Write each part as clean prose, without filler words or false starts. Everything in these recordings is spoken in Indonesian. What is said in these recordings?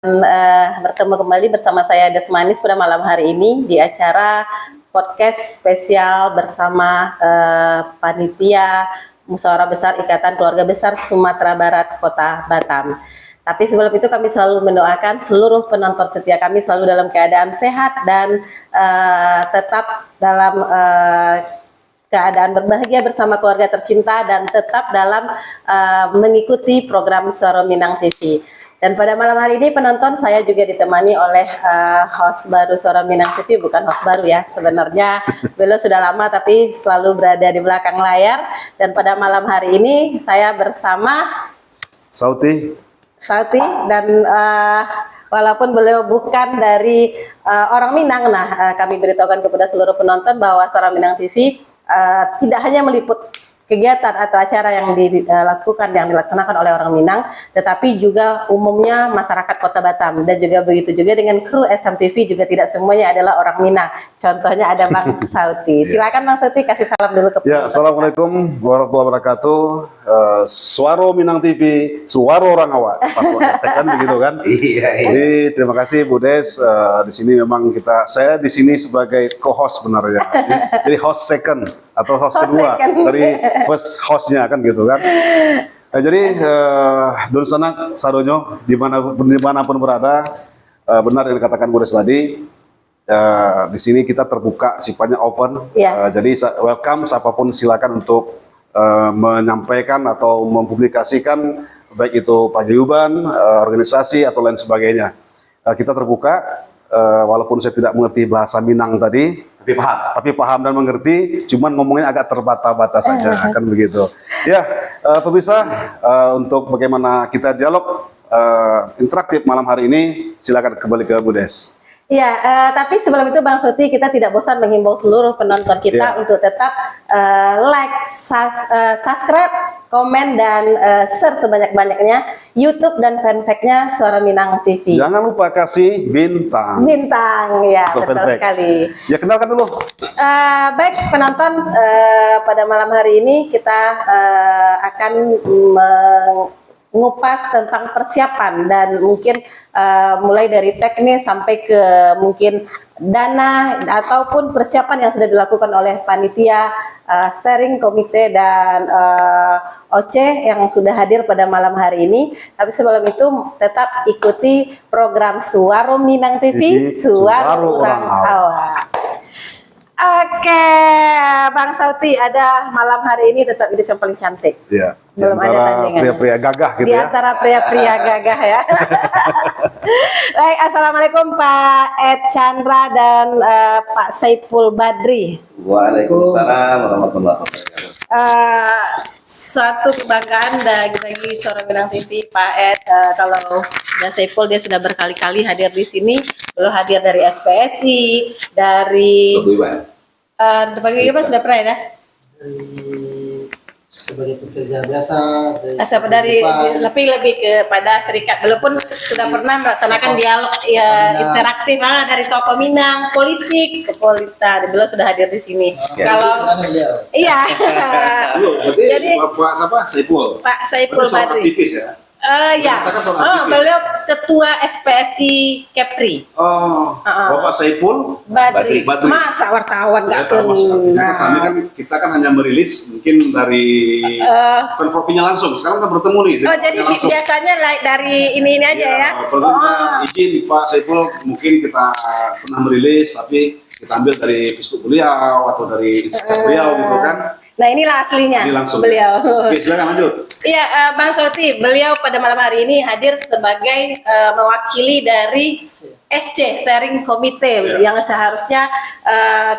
Bertemu kembali bersama saya Desmanis pada malam hari ini di acara podcast spesial bersama panitia Musyawarah Besar Ikatan Keluarga Besar Sumatera Barat Kota Batam. Tapi sebelum itu kami selalu mendoakan seluruh penonton setia kami selalu dalam keadaan sehat dan tetap dalam keadaan berbahagia bersama keluarga tercinta dan tetap dalam mengikuti program Suara Minang TV. Dan pada malam hari ini penonton saya juga ditemani oleh host baru Suara Minang TV, bukan host baru ya, sebenarnya beliau sudah lama tapi selalu berada di belakang layar. Dan pada malam hari ini saya bersama Sauti dan walaupun beliau bukan dari orang Minang, kami beritahukan kepada seluruh penonton bahwa Suara Minang TV tidak hanya meliput kegiatan atau acara yang dilaksanakan oleh orang Minang, tetapi juga umumnya masyarakat Kota Batam, dan juga begitu juga dengan kru SMTV juga tidak semuanya adalah orang Minang. Contohnya ada Bang Sauti. Silakan Bang Sauti kasih salam dulu ke ya. Assalamualaikum warahmatullahi wabarakatuh. Suara Minang TV, suara orang awak, kan begitu kan? Iya. Jadi terima kasih Bu Des. Di sini memang saya di sini sebagai co-host sebenarnya. Jadi host second atau host kedua dari first hostnya kan gitu kan. Jadi Dun Sanak Sadonyo dimanapun berada, benar yang dikatakan Bu Des tadi. Di sini kita terbuka, sifatnya open. Jadi welcome siapapun, silakan untuk menyampaikan atau mempublikasikan baik itu paguyuban, organisasi atau lain sebagainya. Kita terbuka, walaupun saya tidak mengerti bahasa Minang tadi, tapi paham dan mengerti, cuman ngomongnya agak terbata-bata saja, kan begitu. Ya, pemirsa, untuk bagaimana kita dialog interaktif malam hari ini, silakan kembali ke Bu Des. Ya, tapi sebelum itu Bang Sauti, kita tidak bosan menghimbau seluruh penonton kita untuk tetap like, subscribe, komen, dan share sebanyak-banyaknya YouTube dan fanpage-nya Suara Minang TV. Jangan lupa kasih bintang. Bintang, ya, betul sekali. Ya, kenalkan dulu. Baik penonton, pada malam hari ini kita akan mengupas tentang persiapan dan mungkin mulai dari teknis sampai ke mungkin dana ataupun persiapan yang sudah dilakukan oleh panitia steering komite dan OC yang sudah hadir pada malam hari ini. Tapi sebelum itu tetap ikuti program Suara Minang TV, Suara Orang Awak. Oke, Bang Sauti, ada malam hari ini tetap jadi yang paling cantik. Iya. Belum ada tandingan. Pria-pria gagah gitu ya. Di antara pria-pria gagah ya. Baik, assalamualaikum Pak Ed Chandra dan Pak Saiful Badri. Waalaikumsalam warahmatullahi wabarakatuh. Suatu kebanggaan bagi Suara Minang TV, Pak Ed. Kalau dan Saiful dia sudah berkali-kali hadir di sini, belum hadir dari SPSI, dari paguyuban sudah pernah ya? Sebagai pekerja biasa dari lebih kepada serikat, walaupun sudah pernah melaksanakan dialog interaktif dari tokoh Minang, politik ke polita, beliau sudah hadir di sini. Kalau iya. Jadi Pak Saiful Badri. aktivis ya. Beliau ketua SPSI Kepri. Bapak Saiful Badri. Masa wartawan nggak kenal? Kita kan hanya merilis mungkin dari konvofinya langsung. Sekarang kita bertemu nih. Jadi biasanya dari ini aja ya. Izin Pak Saiful, mungkin kita pernah merilis, tapi kita ambil dari Facebook beliau atau dari Instagram beliau gitu kan. Nah, inilah aslinya beliau. Oke, silakan lanjut. Iya, Bang Sauti, beliau pada malam hari ini hadir sebagai mewakili dari SC Steering Komite yang seharusnya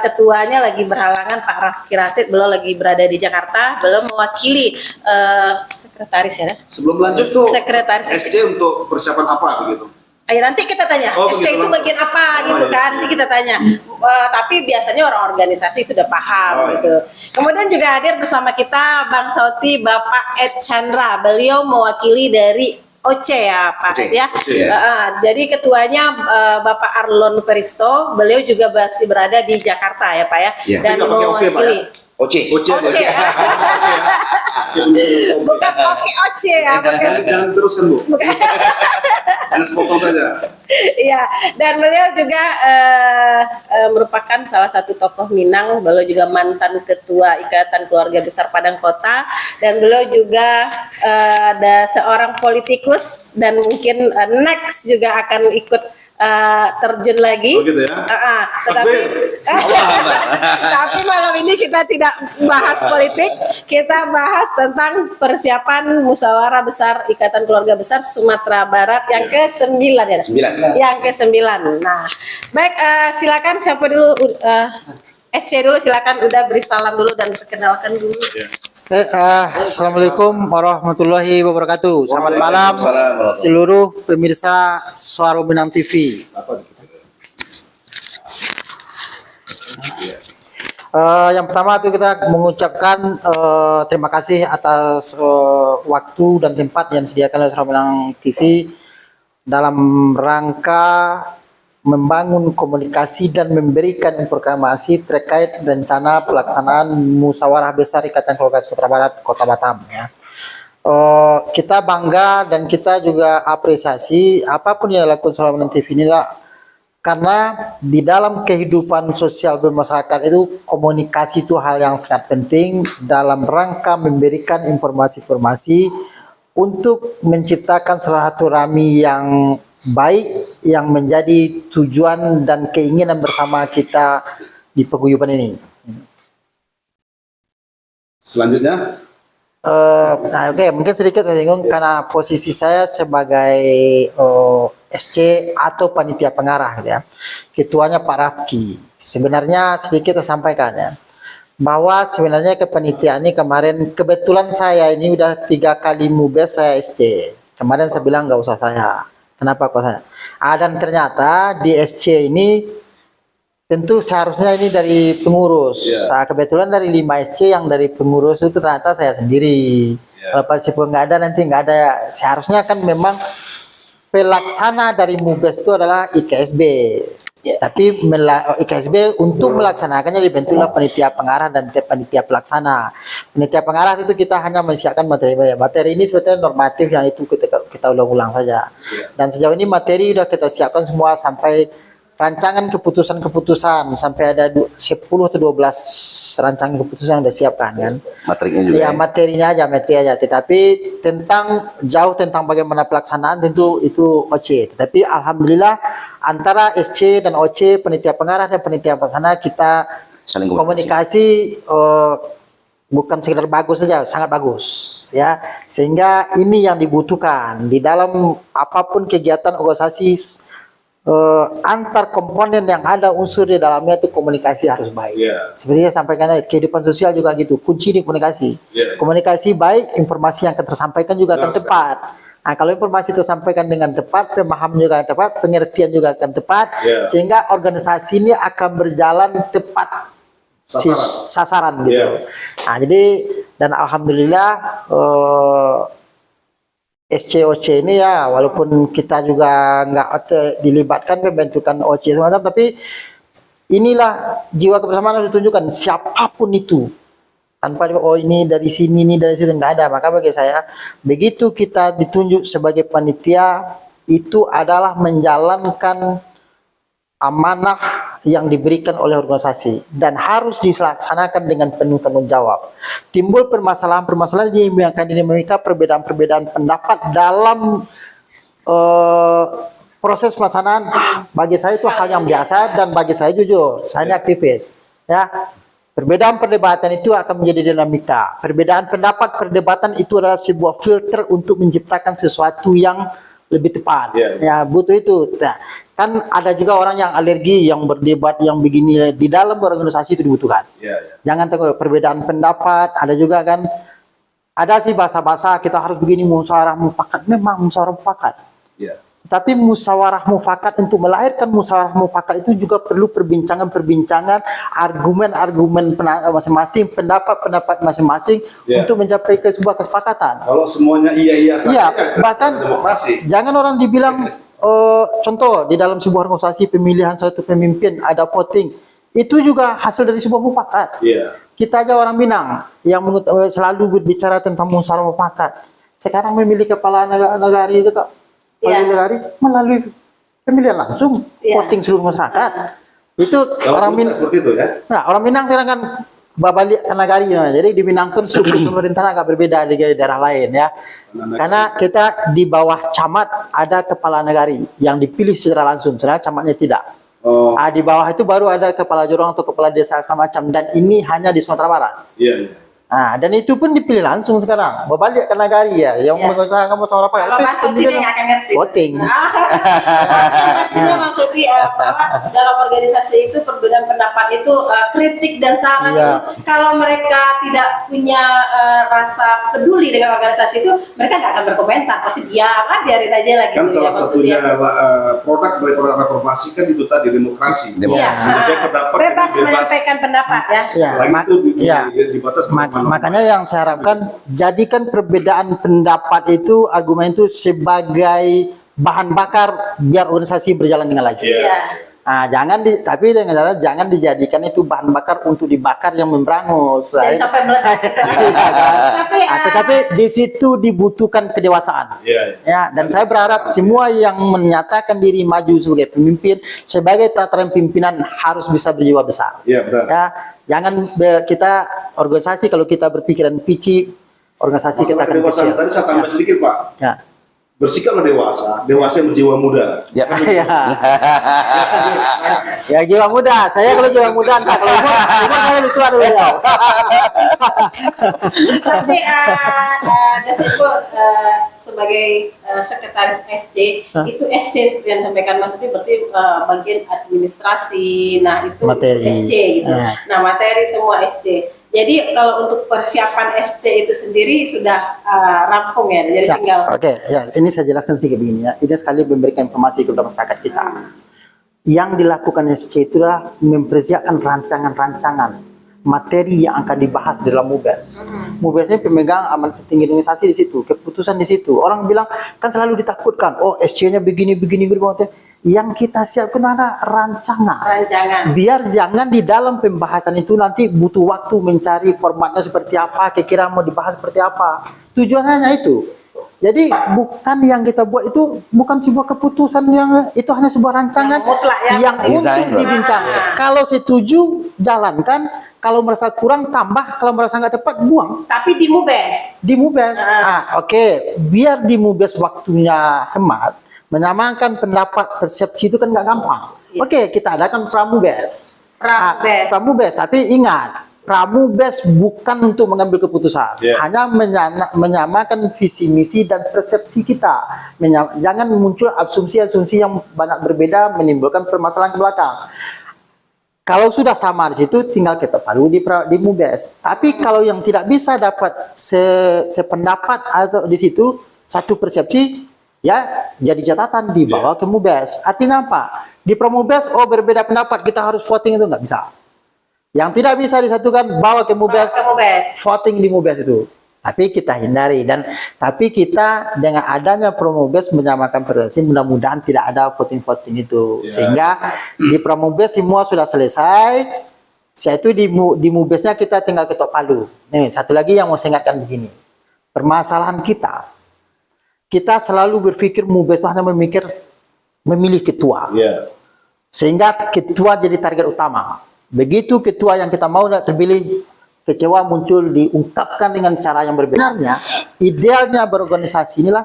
ketuanya lagi berhalangan, Pak Rafki Rasid, beliau lagi berada di Jakarta, beliau mewakili sekretaris ya. Sebelum lanjut tuh, sekretaris SC untuk persiapan apa begitu? Nanti kita tanya, SC itu bagian apa gitu kan, nanti kita tanya. Tapi biasanya orang organisasi itu udah paham gitu. Kemudian juga hadir bersama kita Bang Sauti, Bapak Ed Chandra, beliau mewakili dari OC ya Pak ya. Jadi ketuanya Bapak Arlon Peristo, beliau juga masih berada di Jakarta ya Pak ya. Dan mewakili Oce. Oce. Oce. Bukan oke Oce ya, bukan. Jangan teruskan Bu. Hanya sepotong saja. Iya, dan beliau juga merupakan salah satu tokoh Minang. Beliau juga mantan ketua Ikatan Keluarga Besar Padang Kota, dan beliau juga ada seorang politikus dan mungkin next juga akan ikut terjun lagi. Oh gitu ya. Tapi malam ini kita tidak bahas politik, kita bahas tentang persiapan musyawarah besar Ikatan Keluarga Besar Sumatera Barat yang ke-9 ya. 9. Yang ke-9. Nah, baik, silakan siapa dulu? SC dulu, silakan. Udah beri salam dulu dan perkenalkan dulu. Assalamualaikum warahmatullahi wabarakatuh. Selamat malam seluruh pemirsa Suara Minang TV. Yang pertama itu kita mengucapkan terima kasih atas waktu dan tempat yang disediakan oleh Suara Minang TV dalam rangka membangun komunikasi dan memberikan informasi terkait rencana pelaksanaan musyawarah besar Ikatan Keluarga Sumatera Barat Kota Batam ya. Kita bangga dan kita juga apresiasi apapun yang dilakukan Suara Minang TV ini lah, karena di dalam kehidupan sosial bermasyarakat itu komunikasi itu hal yang sangat penting dalam rangka memberikan informasi-informasi untuk menciptakan silaturahmi yang baik yang menjadi tujuan dan keinginan bersama kita di paguyuban ini. Selanjutnya, Oke, mungkin sedikit saya singgung karena posisi saya sebagai SC atau panitia pengarah gitu ya. Ketuanya Pak Rafki. Sebenarnya sedikit saya sampaikan ya, bahwa sebenarnya kepanitiaan ini kemarin kebetulan saya ini udah 3 kali mubes saya SC. Kemarin saya bilang nggak usah saya. Kenapa kok saya? Dan ternyata di SC ini tentu seharusnya ini dari pengurus. Kebetulan dari 5 SC yang dari pengurus itu ternyata saya sendiri. Kalau pun nggak ada nanti nggak ada. Seharusnya kan memang pelaksana dari mubes itu adalah IKSB. Tapi IKSB untuk melaksanakannya dibentuklah panitia pengarah dan panitia pelaksana. Panitia pengarah itu kita hanya menyiapkan materi. Materi ini sebetulnya normatif yang itu kita ulang-ulang saja. Dan sejauh ini materi sudah kita siapkan semua sampai rancangan keputusan-keputusan sampai ada 10 atau 12 rancangan keputusan yang sudah siapkan kan. Materinya juga. Ya, materinya aja, materi aja. Tetapi jauh tentang bagaimana pelaksanaan tentu itu OC. Tetapi alhamdulillah antara SC dan OC, panitia pengarah dan panitia pelaksana kita Saling komunikasi bukan sekedar bagus saja, sangat bagus ya. Sehingga ini yang dibutuhkan di dalam apapun kegiatan organisasi. Antar komponen yang ada unsur di dalamnya itu komunikasi harus baik. Seperti saya sampaikan tadi, kehidupan sosial juga gitu, kunci di komunikasi. Komunikasi baik, informasi yang akan tersampaikan juga akan tepat. Nah, kalau informasi tersampaikan dengan tepat, pemahaman juga akan tepat, pengertian juga akan tepat, sehingga organisasi ini akan berjalan tepat sasaran gitu. Nah, jadi dan alhamdulillah SCOC ini ya, walaupun kita juga nggak dilibatkan pembentukan OC semacam, tapi inilah jiwa kebersamaan harus ditunjukkan siapapun itu, tanpa ini dari sini, ini dari sini, nggak ada. Maka bagi saya, begitu kita ditunjuk sebagai panitia, itu adalah menjalankan amanah yang diberikan oleh organisasi dan harus dilaksanakan dengan penuh tanggung jawab. Timbul permasalahan-permasalahan yang akan dinamika perbedaan-perbedaan pendapat dalam proses pelaksanaan, bagi saya itu hal yang biasa. Dan bagi saya jujur, saya ini aktivis ya. Perbedaan perdebatan itu akan menjadi dinamika. Perbedaan pendapat, perdebatan itu adalah sebuah filter untuk menciptakan sesuatu yang lebih tepat. Ya, butuh itu. Nah, kan ada juga orang yang alergi, yang berdebat, yang begini. Di dalam organisasi itu dibutuhkan. Jangan tengok perbedaan pendapat. Ada juga kan, ada sih bahasa-bahasa kita harus begini, musyawarah mufakat. Memang musyawarah mufakat. Tapi musyawarah mufakat, untuk melahirkan musyawarah mufakat itu juga perlu perbincangan-perbincangan, argumen-argumen masing-masing, pendapat-pendapat masing-masing untuk mencapai ke sebuah kesepakatan. Kalau semuanya iya saja, bahkan demokrasi. Jangan orang dibilang contoh di dalam sebuah organisasi pemilihan suatu pemimpin ada voting, itu juga hasil dari sebuah mufakat. Kita aja orang Minang yang selalu berbicara tentang musyawarah mufakat. Sekarang memilih kepala negara itu Kak, Iya. melalui pemilihan langsung, Iya. voting seluruh masyarakat. Itu Kalau orang dulu Minang. seperti itu ya. Nah, orang Minang sekarang kan babalik ke nagari namanya. Jadi di Minang kan struktur pemerintahan agak berbeda dari daerah lain ya. Karena kita di bawah camat ada kepala nagari yang dipilih secara langsung, sedangkan camatnya tidak. Oh, Di bawah itu baru ada kepala jorong atau kepala desa segala macam, dan ini hanya di Sumatera Barat. iya, iya. Dan itu pun dipilih langsung sekarang. Berbalik ke nagari ya, yang Ya. mengusahakan musyawarah mufakat. Kalau Mas Soti dia nggak akan ngerti. Voting. Pastinya Mas Soti bahwa dalam organisasi itu perbedaan pendapat itu kritik dan saran Iya. itu kalau mereka tidak punya rasa peduli dengan organisasi itu mereka nggak akan berkomentar, pasti diam, biarin aja lagi. Kan salah Mas satunya Soti. produk dari produk reformasi kan itu tadi demokrasi. Iya, Menyampaikan pendapat bebas dengan menyampaikan pendapat ya. Ya, Lagi itu dibatas makanya yang saya harapkan, jadikan perbedaan pendapat itu, argumen itu sebagai bahan bakar biar organisasi berjalan dengan laju. Iya. Tapi dengan catatan jangan dijadikan itu bahan bakar untuk dibakar yang memberangus. Jangan sampai meledak. Iya kan? Tapi, Tetapi di situ dibutuhkan kedewasaan. Iya, iya. Ya, dan saya berharap semua yang menyatakan diri maju sebagai pemimpin, sebagai tataran pimpinan harus bisa berjiwa besar. Iya, benar. Ya, jangan kita organisasi, kalau kita berpikiran pici, organisasi kita Masalah akan kedewasaan kecil. tadi saya tambah sedikit Pak. Ya. Bersikaplah dewasa yang berjiwa muda. Ya. Ya. Ya, jiwa muda. Saya kalau jiwa muda, entah kalau umur saya lebih tua dulu ya. Tapi Dasipul sebagai sekretaris SC itu SC seperti yang disampaikan Mas Soti berarti bagian administrasi, nah itu Materi. SC gitu. Ya. Nah materi semua SC. Jadi kalau untuk persiapan SC itu sendiri sudah rampung ya, jadi Ya, tinggal. Oke, ya, ini saya jelaskan sedikit begini ya. Ini sekali memberikan informasi kepada masyarakat kita. Yang dilakukan SC itu adalah mempersiapkan rancangan-rancangan materi yang akan dibahas dalam MUBES. MUBES ini pemegang amanat tinggi organisasi di situ, keputusan di situ. Orang bilang kan selalu ditakutkan, oh SC-nya begini. Yang kita siapkan ada rancangan. Biar jangan di dalam pembahasan itu nanti butuh waktu mencari formatnya seperti apa, kira-kira mau dibahas seperti apa. Tujuannya itu. Jadi bukan yang kita buat itu bukan sebuah keputusan yang itu hanya sebuah rancangan Yang mutlak ya. yang untuk Desain, Bro. dibincangkan. Kalau setuju jalankan, kalau merasa kurang tambah, kalau merasa nggak tepat buang. Tapi di MUBES. Di MUBES. Oke. Biar di MUBES waktunya hemat, menyamakan pendapat persepsi itu kan nggak gampang. Iya. Oke, kita adakan Pramubes. Pramubes. Pramubes, tapi ingat, Pramubes bukan untuk mengambil keputusan, Iya. hanya menyamakan visi misi dan persepsi kita. Jangan muncul asumsi-asumsi yang banyak berbeda menimbulkan permasalahan ke belakang. Kalau sudah sama di situ, tinggal kita palu di MUBES. Tapi kalau yang tidak bisa dapat sependapat atau di situ satu persepsi, ya jadi catatan dibawa ke MUBES. Artinya apa? Di Pramubes, berbeda pendapat, kita harus voting, itu nggak bisa. Yang tidak bisa disatukan, bawa ke MUBES, voting di MUBES itu. Tapi kita hindari, tapi kita dengan adanya Pramubes menyamakan persepsi, mudah-mudahan tidak ada voting-voting itu. Ya. Sehingga di Pramubes semua sudah selesai. Yaitu di MUBESnya kita tinggal ketok palu. Nih, satu lagi yang mau saya ingatkan begini. Permasalahan kita selalu berpikir MUBES itu hanya memilih ketua. Iya. Sehingga ketua jadi target utama. Begitu ketua yang kita mau terpilih, kecewa muncul, diungkapkan dengan cara yang berbeda. Idealnya berorganisasi inilah,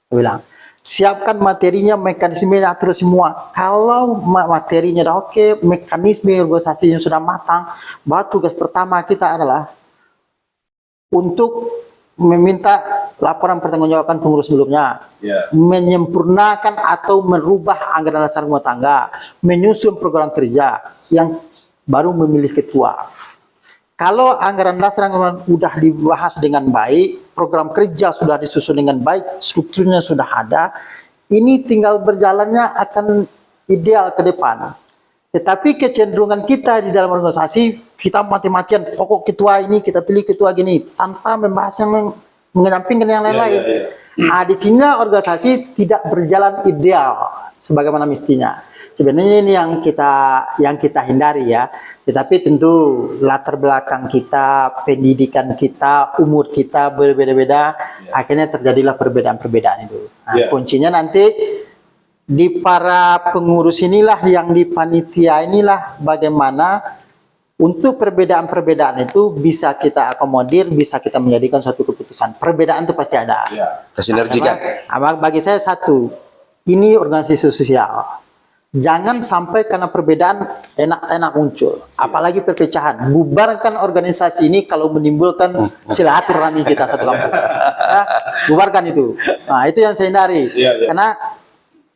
saya bilang, siapkan materinya, mekanismenya, atur semua. Kalau materinya sudah oke, mekanisme organisasinya sudah matang, bahwa tugas pertama kita adalah untuk meminta laporan pertanggungjawaban pengurus sebelumnya, Ya. menyempurnakan atau merubah anggaran dasar rumah tangga, menyusun program kerja, yang baru memilih ketua. Kalau anggaran dasar sudah dibahas dengan baik, program kerja sudah disusun dengan baik, strukturnya sudah ada, ini tinggal berjalannya akan ideal ke depan. Tetapi kecenderungan kita di dalam organisasi, kita mati-matian pokok ketua ini, kita pilih ketua gini, tanpa membahas yang menyampingkan yang lain-lain. Ya. Di sini organisasi tidak berjalan ideal sebagaimana mestinya. Sebenarnya ini yang kita hindari ya. Tetapi tentu latar belakang kita, pendidikan kita, umur kita berbeda-beda, akhirnya terjadilah perbedaan-perbedaan itu. Nah, kuncinya nanti di para pengurus inilah, yang di panitia inilah, bagaimana untuk perbedaan-perbedaan itu bisa kita akomodir, bisa kita menjadikan suatu keputusan. Perbedaan itu pasti ada. Kesinergikan. Bagi saya satu, ini organisasi sosial. Jangan sampai karena perbedaan enak-enak muncul, apalagi perpecahan. Bubarkan organisasi ini kalau menimbulkan silaturahmi kita satu kampung. Ya, bubarkan itu. Nah, itu yang saya hindari. Karena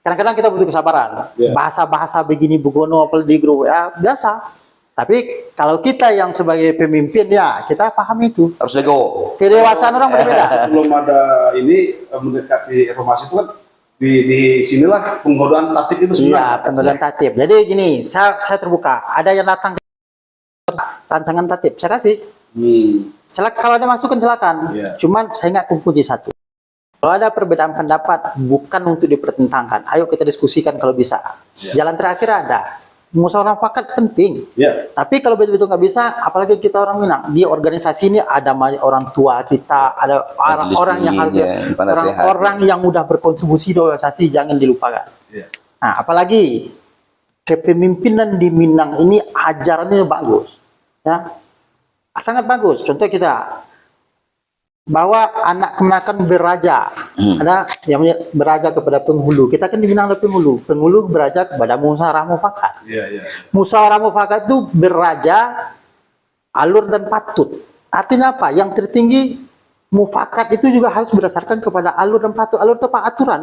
kadang-kadang kita butuh kesabaran. Bahasa-bahasa begini begono apalagi di grup ya biasa. Tapi kalau kita yang sebagai pemimpin ya kita paham itu. Harus legowo. Kedewasaan orang berbeda. Sebelum ada ini mendekati reformasi itu kan di sinilah penggodaan tatip itu sebenarnya. Iya, penggodaan tatip. Jadi gini, saya terbuka. Ada yang datang ke rancangan tatip, saya kasih. Kalau ada masukan silakan. Cuman saya nggak kunci satu. Kalau ada perbedaan pendapat, bukan untuk dipertentangkan. Ayo kita diskusikan kalau bisa. Jalan terakhir ada. Musyawarah mufakat penting. Tapi kalau betul-betul nggak bisa, apalagi kita orang Minang, di organisasi ini ada orang tua kita, ada orang-orang yang orang yang udah berkontribusi di organisasi, jangan dilupakan. Nah, apalagi kepemimpinan di Minang ini ajarannya bagus, ya, sangat bagus. Contoh kita bahwa anak kemenakan beraja, ada yang beraja kepada penghulu. Kita kan di Minang ada penghulu beraja kepada musyawarah mufakat. Musyawarah mufakat itu beraja alur dan patut. Artinya apa? Yang tertinggi mufakat itu juga harus berdasarkan kepada alur dan patut. Alur itu apa? Aturan.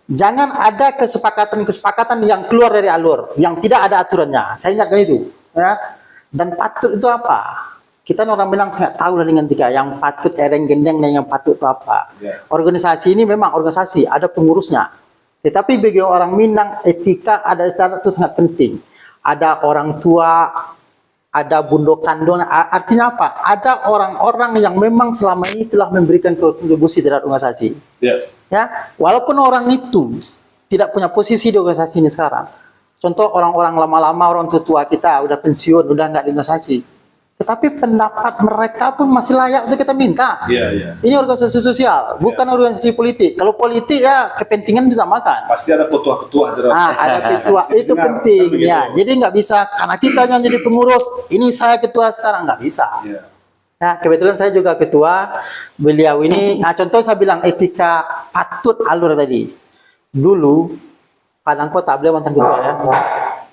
Jangan ada kesepakatan yang keluar dari alur, yang tidak ada aturannya. Saya ingatkan itu. Ya. Dan patut itu apa? Kita orang Minang sangat tahu dengan tiga, yang patut ereng gendeng dan yang patut itu apa. Organisasi ini memang organisasi, ada pengurusnya. Tetapi bagi orang Minang, etika ada standar itu sangat penting. Ada orang tua, ada bundo kandung, artinya apa? Ada orang-orang yang memang selama ini telah memberikan kontribusi terhadap organisasi. Ya, walaupun orang itu tidak punya posisi di organisasi ini sekarang. Contoh orang-orang lama-lama, orang tua kita udah pensiun, udah nggak di organisasi. Tetapi pendapat mereka pun masih layak untuk kita minta. Ini organisasi sosial, bukan organisasi politik. Kalau politik ya kepentingan disamakan. Pasti ada ketua-ketua. Ada ketua, itu penting ya. Jadi nggak bisa karena kita yang jadi pengurus, ini saya ketua sekarang, nggak bisa. Nah, kebetulan saya juga ketua. Beliau ini, nah contoh saya bilang etika patut alur tadi. Dulu Padang Kota, beliau mantan ketua ya.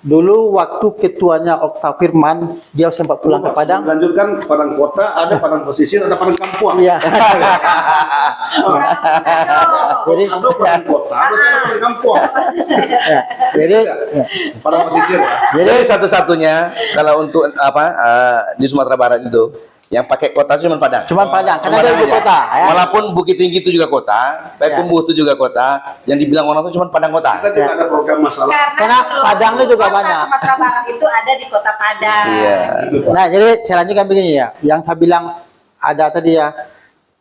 Dulu waktu ketuanya Okta Firman, dia sempat pulang ke Padang. Lanjutkan Padang Kota, ada Padang Pesisir, ada Padang Kampung. Iya. Jadi ada Padang Kota, ada Padang Kampung. Jadi Padang Pesisir. Jadi satu-satunya kalau untuk di Sumatera Barat itu yang pakai kota cuma Padang. Cuman Padang, karena ada ibu kota. Ya. Walaupun Bukit Tinggi itu juga kota, Payakumbuh itu juga kota, yang dibilang orang itu cuma Padang kota. Kita juga ada program masalah. Karena Padangnya juga banyak. Sumatera Barat itu ada di kota Padang. Nah, jadi saya lanjutkan begini ya. Yang saya bilang ada tadi ya.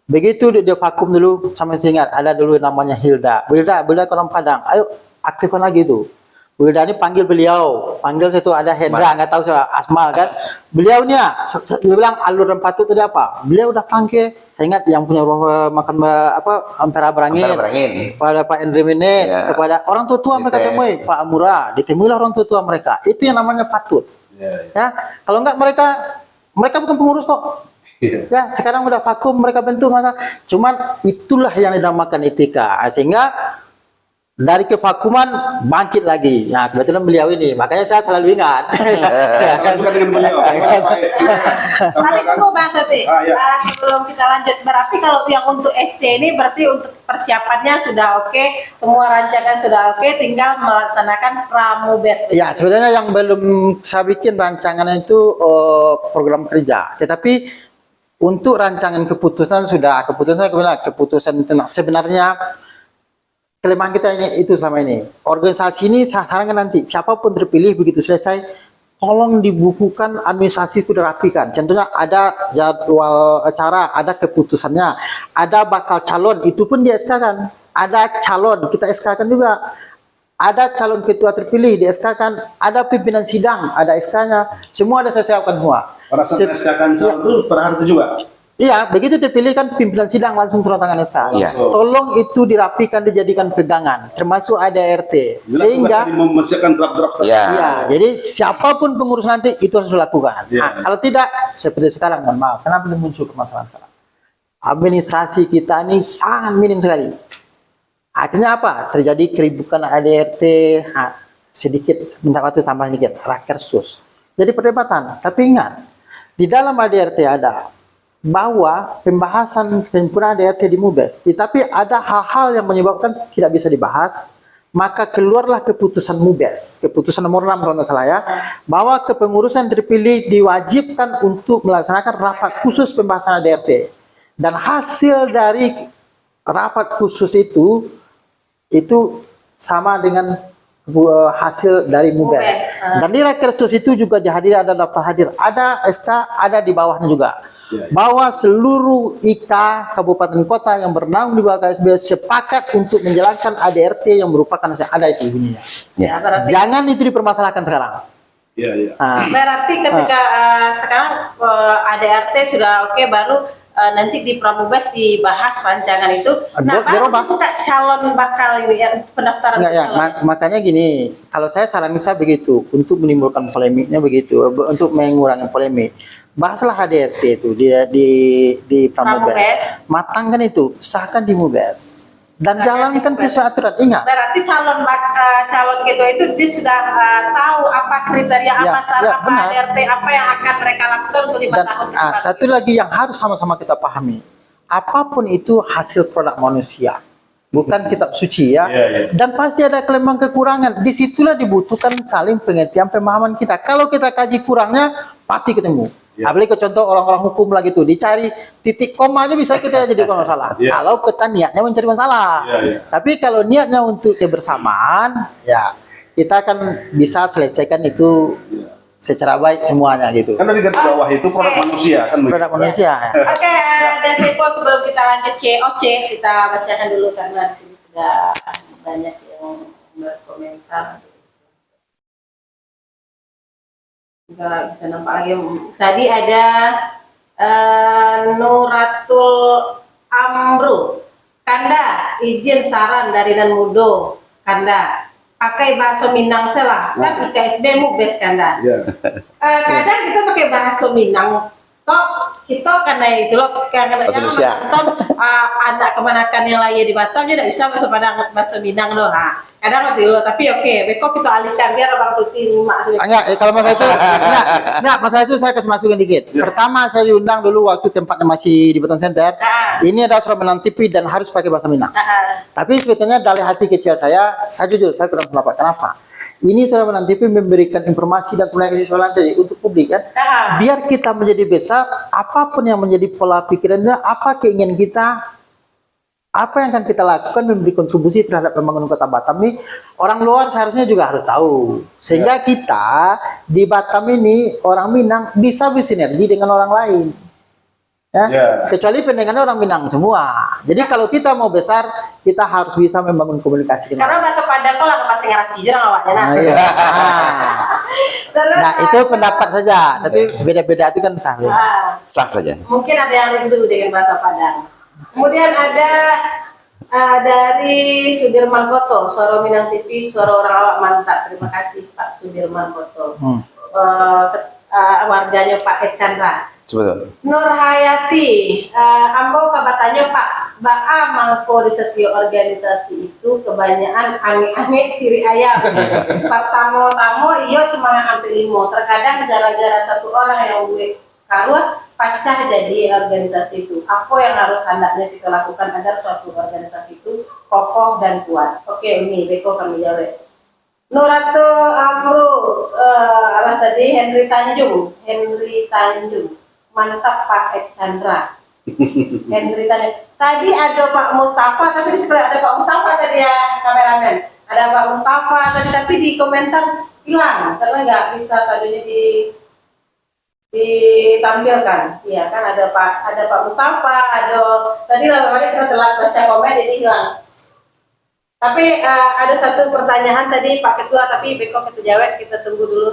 Begitu dia vakum dulu, sama saya ingat ada dulu namanya Hilda orang Padang. Ayo aktifkan lagi itu. Hilda ini panggil beliau, saya tuh ada Hendra, nggak tahu siapa, Asmal kan. Beliau nih, dia bilang alur dan patut tadi apa? Beliau datang ke, saya ingat yang punya makan Ampera Berangin, pada Pak Endri Mene, kepada orang tua mereka temui, Pak Amura, ditemuilah orang tua mereka. Itu yang namanya patut. Ya, kalau enggak mereka bukan pengurus kok. Ya, sekarang udah vakum, mereka bentuk, cuman itulah yang dinamakan etika, sehingga dari kevakuman bangkit lagi. Nah, kebetulan beliau ini, makanya saya selalu ingat. Bukan dengan beliau. Tapi tunggu Bang Sati, sebelum kita lanjut, berarti kalau yang untuk SC ini berarti untuk persiapannya sudah oke, semua rancangan sudah oke, tinggal melaksanakan pramubes. Ya, sebenarnya yang belum saya bikin rancangannya itu program kerja, tetapi untuk rancangan keputusan tentang sebenarnya kelemahan kita ini itu selama ini. Organisasi ini saya sarankan nanti siapapun terpilih begitu selesai, tolong dibukukan administrasi itu dirapikan. Contohnya ada jadwal acara, ada keputusannya, ada bakal calon itu pun di SK kan. Ada calon kita SK kan juga. ada calon ketua terpilih di SK kan, ada pimpinan sidang, ada SK-nya, semua ada saya siapkan semua. Pada saat SK kan calon itu pada hari itu juga. Iya, begitu terpilih kan pimpinan sidang langsung turun tangan SK. Iya. Tolong itu dirapikan, dijadikan pegangan, termasuk ADRT, sehingga mempersiapkan draft-draft. Ya. iya, jadi siapapun pengurus nanti itu harus dilakukan. Iya. Nah, kalau tidak seperti sekarang, mohon maaf, kenapa ini muncul permasalahan sekarang? Administrasi kita ini sangat minim sekali. Akhirnya apa? Terjadi keributan ADRT, sedikit, minta waktu tambah sedikit, rakersus. Jadi perdebatan. Tapi ingat, di dalam ADRT ada bahwa pembahasan penyempurnaan ADRT di MUBES, tetapi ada hal-hal yang menyebabkan tidak bisa dibahas, maka keluarlah keputusan MUBES, keputusan nomor 6 kalau nggak salah ya, bahwa kepengurusan terpilih diwajibkan untuk melaksanakan rapat khusus pembahasan ADRT. Dan hasil dari rapat khusus itu sama dengan hasil dari MUBES. Dan di rakersus itu juga dihadiri, ada daftar hadir, ada SK, ada di bawahnya juga. Bahwa seluruh IK kabupaten kota yang bernaung di bawah KSB sepakat untuk menjalankan ADRT yang merupakan ada itu bunyinya. Ya, berarti, Jangan itu dipermasalahkan sekarang. Iya, iya. berarti ketika sekarang ADRT sudah oke, baru nanti di Pramubes dibahas rancangan itu. Nah, baru buka calon bakal ini ya, pendaftaran. Enggak, ya, makanya gini, kalau saya saran saya begitu, untuk menimbulkan polemiknya begitu, untuk mengurangi polemik. Bahaslah HDRT itu di Pramubes. Matangkan itu, sahkan di MUBES. Dan jalankan sesuai aturan. Ingat. Berarti calon ketua itu dia sudah tahu apa kriteria, apa syarat, apa ADRT, apa yang akan mereka lakukan untuk 5 tahun. Satu lagi yang harus sama-sama kita pahami, apapun itu hasil produk manusia, bukan kitab suci ya. Dan pasti ada kelemahan kekurangan. Disitulah dibutuhkan saling pengertian pemahaman kita. Kalau kita kaji kurangnya, pasti ketemu. Apalagi ke contoh orang-orang hukum lagi tuh, dicari titik koma aja bisa kita jadi kalau masalah. Kalau kita niatnya mencari masalah. Tapi kalau niatnya untuk kebersamaan, ya kita akan bisa selesaikan itu secara baik semuanya gitu. Kan dari garis bawah itu produk manusia kan. Produk manusia. Oke, dan Sepo, sebelum kita lanjut ke OC, kita bacakan dulu karena di sini sudah banyak yang berkomentar. Nggak bisa nampak lagi. Tadi ada Nuratul Amru. Kanda, izin saran dari Nan Mudo. Kanda, pakai bahasa Minang selah. Kan IKSB MUBES Kanda. Kadang kita pakai bahasa Minang. Kita karena itu loh, karena ada kemanakan yang lain di Batam, dia tidak bisa bahasa Padang, bahasa Minang loh. Kadang waktu lo, tapi oke, beko kita alihkan biar Abang Suti nyimak. Enggak, kalau masalah itu, enggak, masalah itu saya kasih masukin dikit. Pertama saya diundang dulu waktu tempatnya masih di Batam Center. Ini adalah Suara Minang TV dan harus pakai bahasa Minang. Tapi sebetulnya dari hati kecil saya jujur, saya kurang pendapat. Kenapa? Ini Suara Minang TV memberikan informasi dan komunikasi soal tadi untuk publik kan. Biar kita menjadi besar, apapun yang menjadi pola pikirannya, apa keinginan kita, apa yang akan kita lakukan memberi kontribusi terhadap pembangunan Kota Batam ini, orang luar seharusnya juga harus tahu. Sehingga kita di Batam ini, orang Minang bisa bersinergi dengan orang lain. Kecuali pendengarnya orang Minang semua. Jadi kalau kita mau besar, kita harus bisa membangun komunikasi. Karena bahasa Padang kok lah masih ngerti jarang awaknya. Nah itu pendapat saja, tapi beda-beda itu kan sah. Sah saja. Mungkin ada yang rindu dengan bahasa Padang. Kemudian ada dari Sudirman Foto, Suara Minang TV, Suara Orang Awak Mantap. Terima kasih Pak Sudirman Foto. Warganya Pak Chandra. Sebetulnya. Nur Hayati, ambo kabatannya Pak, Ba'a mangko di setiap organisasi itu kebanyakan aneh-aneh ciri ayam. Pertama-tama iyo semangat hampir limo. Terkadang gara-gara satu orang yang gue karuah pecah jadi organisasi itu. Apa yang harus hendaknya kita lakukan agar suatu organisasi itu kokoh dan kuat? Oke, ini Beko kami jawab. Nurato Amru, tadi Henry Tanjung. Mantap Pak Chandra. Henry Tanjung. Tadi ada Pak Mustafa, tapi di sebelah ada Pak Mustafa tadi ya, kameramen. Ada Pak Mustafa tadi, tapi di komentar hilang karena nggak bisa sadunya ditampilkan. Iya kan, ada Pak Mustafa, ada tadi lama-lama kita telat baca komen jadi hilang. Tapi ada satu pertanyaan tadi Pak Ketua, tapi Beko kita jawab, kita tunggu dulu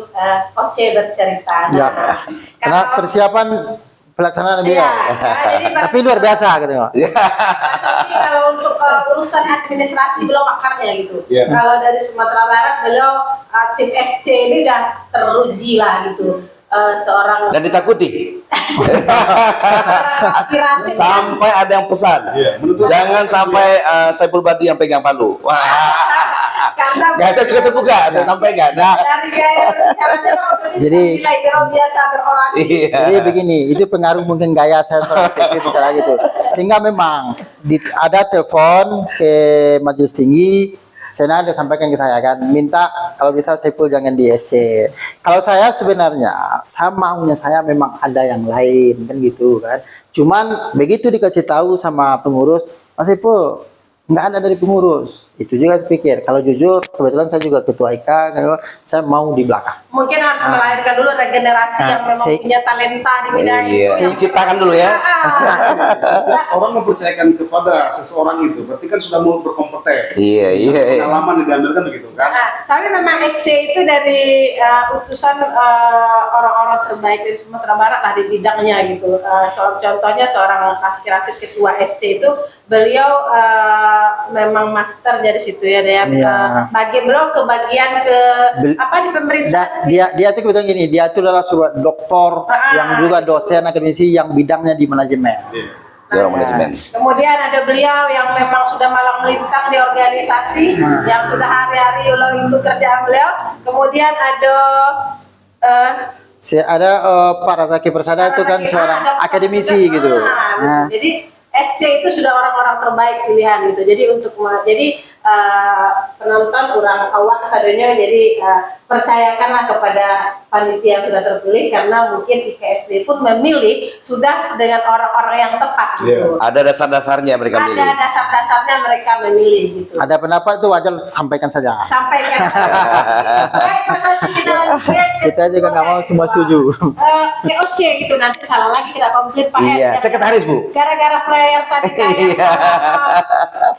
Oce bercerita. Ya. Karena persiapan pelaksanaan dia. Iya, jadi Tapi luar biasa gitu. Tapi kalau untuk urusan administrasi beliau pakarnya gitu. Iya. Kalau dari Sumatera Barat beliau tim SC ini udah teruji lah gitu. Seorang Dan ditakuti. aspirasi Sampai ada yang pesan. Iya. Jangan sampai Saiful Badi yang pegang palu. Wah. karena Ya, saya juga terbuka, saya sampaikan. Nah, dari gaya berbicaranya maksudnya Jadi- nilai biro biasa berorasi. iya. Jadi begini, itu pengaruh mungkin gaya saya seorang aktif bicara gitu. Sehingga memang ada telepon ke majelis tinggi, Sena ada sampaikan ke saya kan, minta kalau bisa Saiful jangan di SC. Kalau saya sebenarnya, saya maunya saya memang ada yang lain kan gitu kan. Cuman begitu dikasih tahu sama pengurus, Mas Saiful nggak ada dari pengurus. Itu juga saya pikir. Kalau jujur, kebetulan saya juga ketua IKA, saya mau di belakang. Mungkin harus melahirkan dulu regenerasi yang memang punya talenta di bidang Iya. itu. Ciptakan dulu ya. Orang mempercayakan kepada seseorang itu, berarti kan sudah mau berkompeten. Iya, iya. Pengalaman diambilkan begitu kan? Tapi memang SC itu dari utusan orang-orang terbaik dari Sumatera Barat lah di bidangnya gitu. Contohnya seorang aspirasi ketua SC itu beliau memang master dari situ ya, dia Iya. beliau kebagian ke apa di pemerintah. Dia tuh kebetulan gini, dia tuh adalah sebuah doktor yang juga dosen akademisi yang bidangnya di manajemen. Dia orang manajemen. Kemudian ada beliau yang memang sudah malang melintang di organisasi, yang sudah hari-hari itu kerjaan beliau. Kemudian ada Ada Pak Razaki Persada itu kan seorang ada akademisi gitu. Nah, Jadi SC itu sudah orang-orang terbaik pilihan gitu. Jadi untuk penonton orang awak sadonya, jadi percayakanlah kepada panitia yang sudah terpilih, karena mungkin IKSD pun memilih sudah dengan orang-orang yang tepat gitu. Ada dasar-dasarnya mereka Ada milih. dasar-dasarnya mereka memilih gitu. ada pendapat itu wajar sampaikan saja. Sampaikan. Baik, Mas Adi, kita lanjut. Kita juga nggak mau semua setuju. POC gitu, nanti salah lagi tidak komplit Pak Iya, Ed. sekretaris, Bu. Gara-gara player tadi kayak Iya.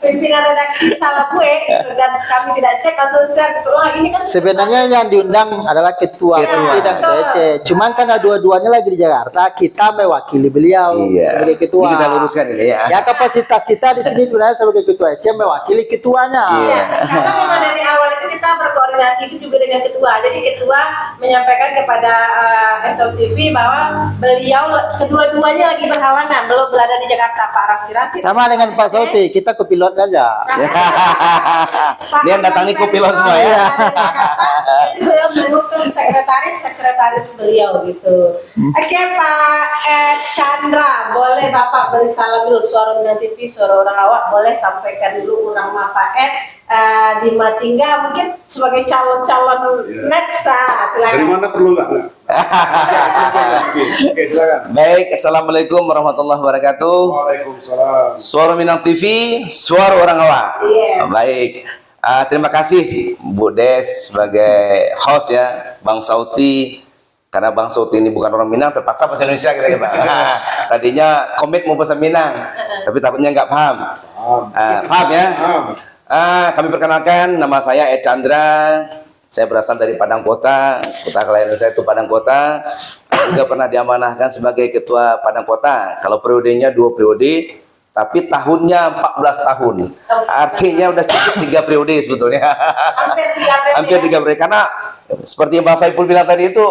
pimpinan redaksi salah gue gitu, dan kami tidak cek langsung share gitu. Wah, ini kan Sebenarnya yang diundang adalah ketua komisi dan ketua EC. Cuman karena dua-duanya lagi di Jakarta, kita mewakili beliau Iya. sebagai ketua. Ini kita luruskan ini ya. Ya, kapasitas kita di sini sebenarnya sebagai ketua EC mewakili ketuanya. Iya. karena memang dari awal itu kita berkoordinasi itu juga dengan ketua. Jadi ketua menyampaikan kepada SLTV bahwa beliau kedua-duanya lagi berhalangan, belum berada di Jakarta, Pak Raffi. Sama dengan Pak Sauti, kita kepilot aja. Dia datangi kopilot semua ya. Jadi beliau mengutus sekretaris beliau gitu. Oke Pak Chandra, boleh Bapak beri salam dulu, suara Minang TV, suara orang awak, boleh sampaikan dulu orang Pak Ed di Matingga, mungkin sebagai calon-calon next, Dari silakan. mana perlu nggak? Oke, silakan. Baik, assalamualaikum warahmatullahi wabarakatuh. Waalaikumsalam. Suara Minang TV, suara orang awak. Iya. Baik. Terima kasih Bu Des sebagai host ya, Bang Sauti. Karena Bang Sauti ini bukan orang Minang, terpaksa bahasa Indonesia kita kata. Tadinya komit mau bahasa Minang, tapi takutnya nggak paham. Paham ya? Paham. Kami perkenalkan, nama saya Ed Chandra. Saya berasal dari Padang Kota. Kota kelahiran saya itu Padang Kota. Juga pernah diamanahkan sebagai ketua Padang Kota. Kalau periodenya 2 periode, tapi tahunnya 14 tahun. Artinya udah cukup 3 periode sebetulnya. Hampir 3 periode. Karena seperti yang Bang Saiful bilang tadi itu,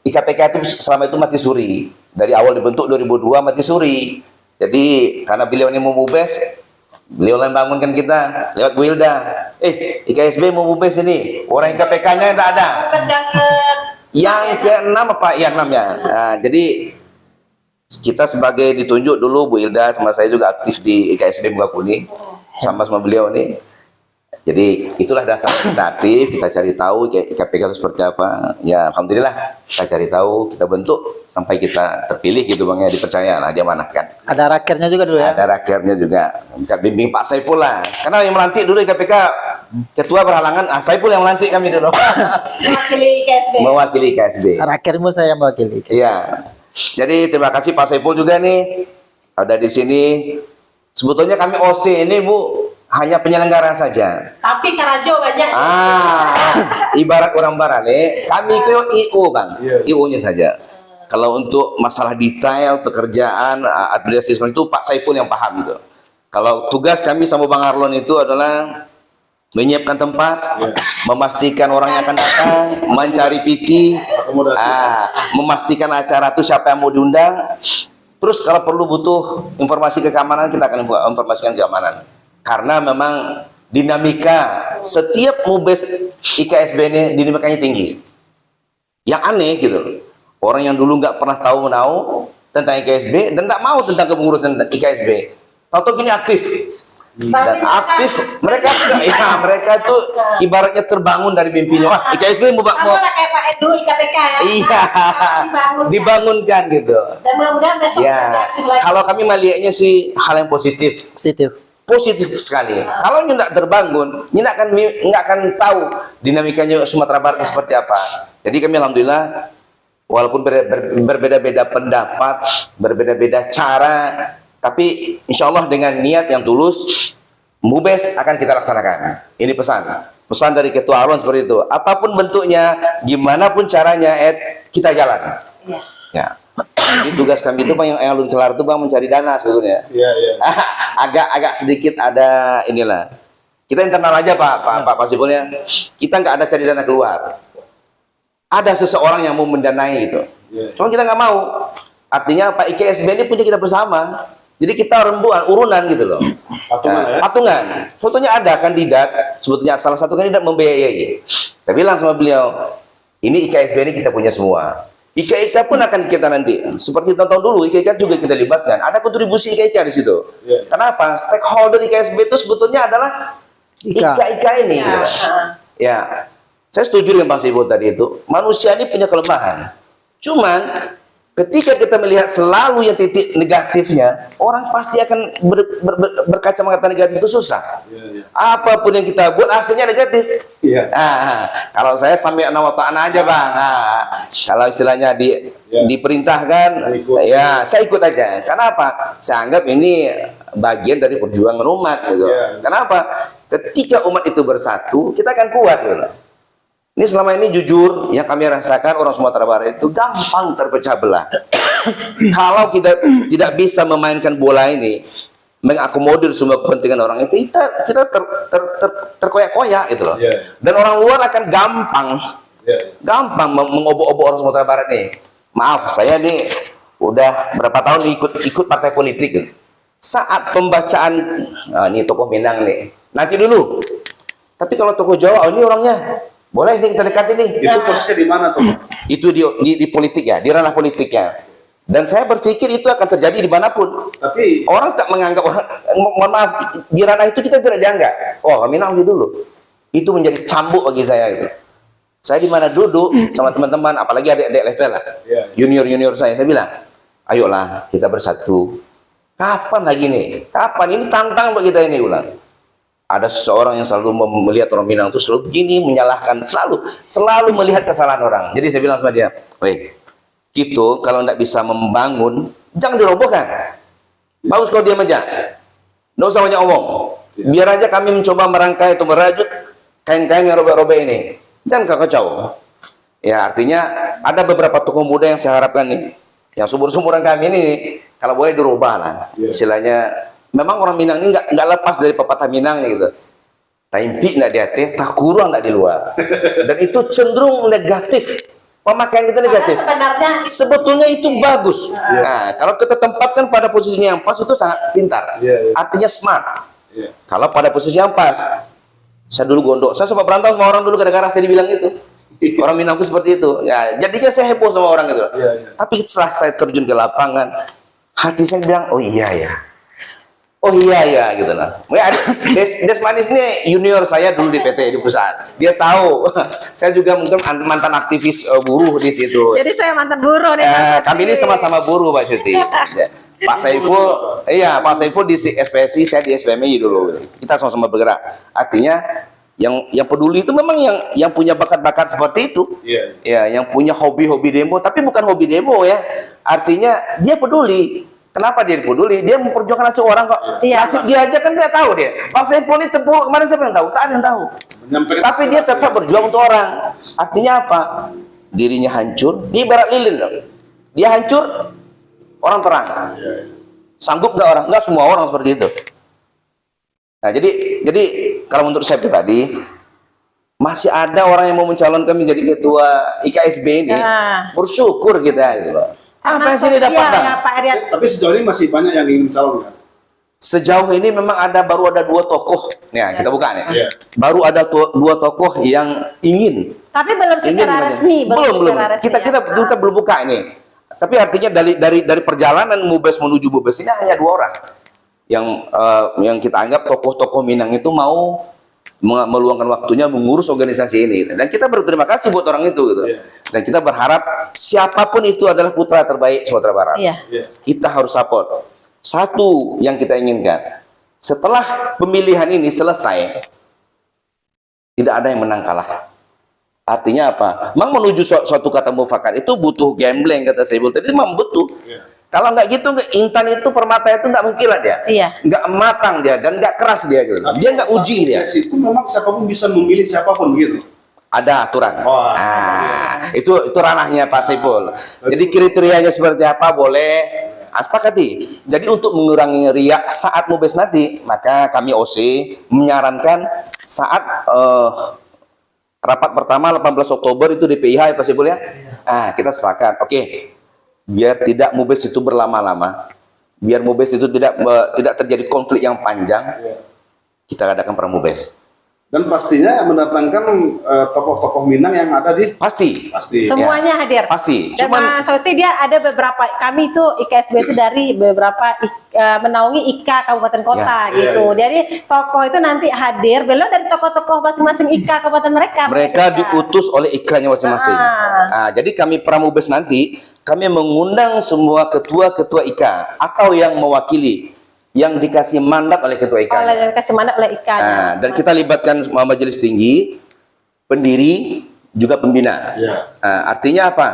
IKPK itu selama itu mati suri. Dari awal dibentuk 2002 mati suri. Jadi karena beliau ini mau mubes, beliau yang bangunkan kita lewat Bu Hilda. IKSB mau mubes ini, orang IKPK-nya tidak ada. Yang ke-6 apa? Ya 6 ya. Nah, jadi kita sebagai ditunjuk dulu Bu Hilda sama saya juga aktif di IKSB Muka Kuning sama beliau nih. Jadi itulah dasar kita aktif, kita cari tahu IKPK itu seperti apa. Ya alhamdulillah kita cari tahu, kita bentuk sampai kita terpilih gitu Bang ya, dipercaya lah, diamanahkan. Ada rakernya juga dulu ya. Ada rakernya juga. Kita bimbing Pak Saiful lah. Karena yang melantik dulu IKPK ketua berhalangan, Saiful yang melantik kami dulu. Mewakili IKSB. Mewakili IKSB. Rakermu saya mewakili. Iya. Jadi terima kasih Pak Saiful juga nih ada di sini. Sebetulnya kami OC ini Bu hanya penyelenggara saja. Tapi Karajo banyak. Ibarat orang Barale, kami itu IO Bang, IO-nya saja. Kalau untuk masalah detail pekerjaan administrasi itu Pak Saipul yang paham gitu. Kalau tugas kami sama Bang Arlon itu adalah menyiapkan tempat, memastikan orang yang akan datang, mencari piki, memastikan acara itu siapa yang mau diundang. Terus kalau perlu butuh informasi keamanan, kita akan informasikan keamanan. Karena memang dinamika setiap mubes IKSB ini dinamikanya tinggi. Yang aneh gitu. Orang yang dulu nggak pernah tahu tentang IKSB dan nggak mau tentang kepengurusan IKSB. Tahu-tahu gini aktif. Dan aktif mereka itu ibaratnya terbangun dari mimpinya. Wah, IKSB mau Sama lah kayak Pak Ed dulu IKPK ya. Iya. Dibangunkan gitu. Dan mudah-mudahan besok Ya. aktif lagi. Kalau kami melihatnya sih hal yang positif. Positif sekali. Kalau ini tidak terbangun, ini nggak akan tahu dinamikanya Sumatera Barat seperti apa. Jadi kami alhamdulillah, walaupun berbeda-beda pendapat, berbeda-beda cara, tapi insya Allah dengan niat yang tulus, Mubes akan kita laksanakan. Ini pesan dari Ketua Arlon seperti itu. Apapun bentuknya, gimana pun caranya, kita jalan. Ya. Jadi tugas kami itu Bang yang belum kelar itu Bang mencari dana sebetulnya. Agak sedikit ada inilah. Kita internal aja Pak Sipulnya. Kita nggak ada cari dana keluar. Ada seseorang yang mau mendanai itu. Cuma kita nggak mau. Artinya Pak IKSB ini punya kita bersama. Jadi kita rembukan urunan gitu loh. Patungan. Fotonya ada kandidat. Sebetulnya salah satu kandidat membiayai. Saya bilang sama beliau, ini IKSB ini kita punya semua. IKIK pun akan kita nanti seperti tahun dulu IKIK juga kita libatkan. Ada kontribusi IKIK di situ. Kenapa? Stakeholder IKSB itu sebetulnya adalah IKIK ini. Gitu. Ya, saya setuju dengan Bang Saipul tadi itu. Manusia ini punya kelemahan. Cuman ketika kita melihat selalu yang titik negatifnya, orang pasti akan berkacamata negatif itu susah. Apapun yang kita buat hasilnya negatif. Kalau saya sampai nawatan aja Bang. Kalau istilahnya diperintahkan, ya saya ikut aja. Kenapa? Saya anggap ini bagian dari perjuangan umat. Gitu. Kenapa? Ketika umat itu bersatu, kita akan kuat. Gitu. Ini selama ini jujur yang kami rasakan orang Sumatera Barat itu gampang terpecah belah. Kalau kita tidak bisa memainkan bola ini, mengakomodir semua kepentingan orang itu, kita terkoyak-koyak gitu loh. Dan orang luar akan gampang mengobok-obok orang Sumatera Barat nih. Maaf, saya nih udah berapa tahun ikut partai politik. Gitu. Saat pembacaan, ini tokoh Minang nih, nanti dulu. Tapi kalau tokoh Jawa, ini orangnya boleh nih kita dekat ini. Itu posisinya di mana tuh? Itu di politik ya, di ranah politiknya. Dan saya berpikir itu akan terjadi dimanapun. Tapi orang tak menganggap mohon maaf di ranah itu kita tidak dianggap. Oh kami nanti dulu. Itu menjadi cambuk bagi saya itu. Saya di mana duduk sama teman-teman, apalagi adik-adik level lah, junior saya bilang, ayolah kita bersatu. Kapan lagi nih? Kapan ini tantang buat kita ini ulang. Ada seseorang yang selalu melihat orang Minang itu selalu begini, menyalahkan, selalu melihat kesalahan orang. Jadi saya bilang sama dia, weh, gitu kalau tidak bisa membangun, jangan dirobohkan. Bagus kalau diam aja, nggak usah banyak omong. Biar aja kami mencoba merangkai atau merajut kain-kain yang robek-robek ini. Jangan kacau. Ya artinya ada beberapa tokoh muda yang saya harapkan nih, yang sumur-sumuran kami ini, kalau boleh dirubah lah, istilahnya. Memang orang Minang ini nggak lepas dari pepatah Minang gitu. Taimpi nggak di hati, tak kurang nggak di luar. Dan itu cenderung negatif. Pemakaian itu negatif. Sebetulnya itu bagus. Nah, kalau kita tempatkan pada posisinya yang pas itu sangat pintar. Artinya smart. Kalau pada posisi yang pas, saya dulu gondok. Saya sempat berantem sama orang dulu gara-gara saya dibilang itu. Orang Minang itu seperti itu. Ya, jadinya saya heboh sama orang itu. Tapi setelah saya terjun ke lapangan, hati saya bilang, oh iya ya. Oh iya gitu lah. Desmanis ini junior saya dulu di PT di perusahaan. Dia tahu. Saya juga mungkin mantan aktivis buruh di situ. Jadi saya mantan buruh nih. Kami ini sama-sama buruh Pak Syuti. Pak Saiful di SPSI, saya di SPMI dulu. Kita sama-sama bergerak. Artinya yang peduli itu memang yang punya bakat-bakat seperti itu. Ya, yang punya hobi-hobi demo, tapi bukan hobi demo ya. Artinya dia peduli. Kenapa dia peduli? Dia memperjuangkan nasib orang kok. Iya. Nasib dia aja kan nggak tahu dia. Bang Saiful ini terpuruk kemarin siapa yang tahu? Tak ada yang tahu. Menyampaikan Tapi dia tetap berjuang untuk orang. Artinya apa? Dirinya hancur. Dia ibarat lilin loh. Dia hancur, orang terang. Sanggup nggak orang? Nggak semua orang seperti itu. Nah, jadi kalau menurut saya pribadi, masih ada orang yang mau mencalonkan menjadi ketua IKSB ini. Nah. Bersyukur kita gitu loh. Apa Karena yang sini dapat, sosial Bang? ya Pak Erian. Tapi sejauh ini masih banyak yang ingin mencalonkan. Sejauh ini memang baru ada 2 tokoh. Nih, kita buka nih. Iya. Baru ada 2 tokoh yang ingin. Tapi belum Ingin secara aja. resmi, Belum. secara resmi, Kita ya. kita belum buka ini. Tapi artinya dari perjalanan Mubes menuju Mubes ini hanya 2 orang yang kita anggap tokoh-tokoh Minang itu mau meluangkan waktunya mengurus organisasi ini. Dan kita berterima kasih buat orang itu gitu. Iya. Dan kita berharap siapapun itu adalah putra terbaik Sumatera Barat. Iya. Iya. Kita harus support. Satu yang kita inginkan, setelah pemilihan ini selesai, tidak ada yang menang kalah. Artinya apa? Memang menuju suatu kata mufakat itu butuh gambling, kata Saiful tadi, memang butuh. Iya. Kalau nggak gitu, Intan itu permata itu nggak mengkilat dia, Iya. nggak matang dia, dan nggak keras dia gitu. Dia nggak uji dia. Itu memang siapapun bisa memilih siapapun gitu. Ada aturan. Oh, Itu ranahnya Pak Saiful. Jadi kriterianya seperti apa boleh. Sepakati. Jadi untuk mengurangi riak saat Mubes nanti, maka kami OC menyarankan saat rapat pertama 18 Oktober itu di PIH ya Pak Saiful ya. Kita sepakat. Oke. Biar tidak Mubes itu berlama-lama. Biar Mubes itu tidak terjadi konflik yang panjang. Kita adakan Pramubes. Dan pastinya mendatangkan tokoh-tokoh Minang yang ada di Pasti. Semuanya hadir. Pasti. Dan Mas Sauti dia ada beberapa, kami itu IKSB itu dari beberapa menaungi IKA kabupaten kota Ya, gitu. Jadi tokoh itu nanti hadir, beliau dari tokoh-tokoh masing-masing IKA kabupaten mereka. Mereka diutus oleh IKA-nya masing-masing. Jadi kami Pramubes nanti kami mengundang semua ketua-ketua IKA atau yang mewakili yang dikasih mandat oleh ketua IKA. Oleh kasih mandat oleh IKA. Dan kita libatkan majelis tinggi, pendiri, juga pembina. Ya. Artinya apa?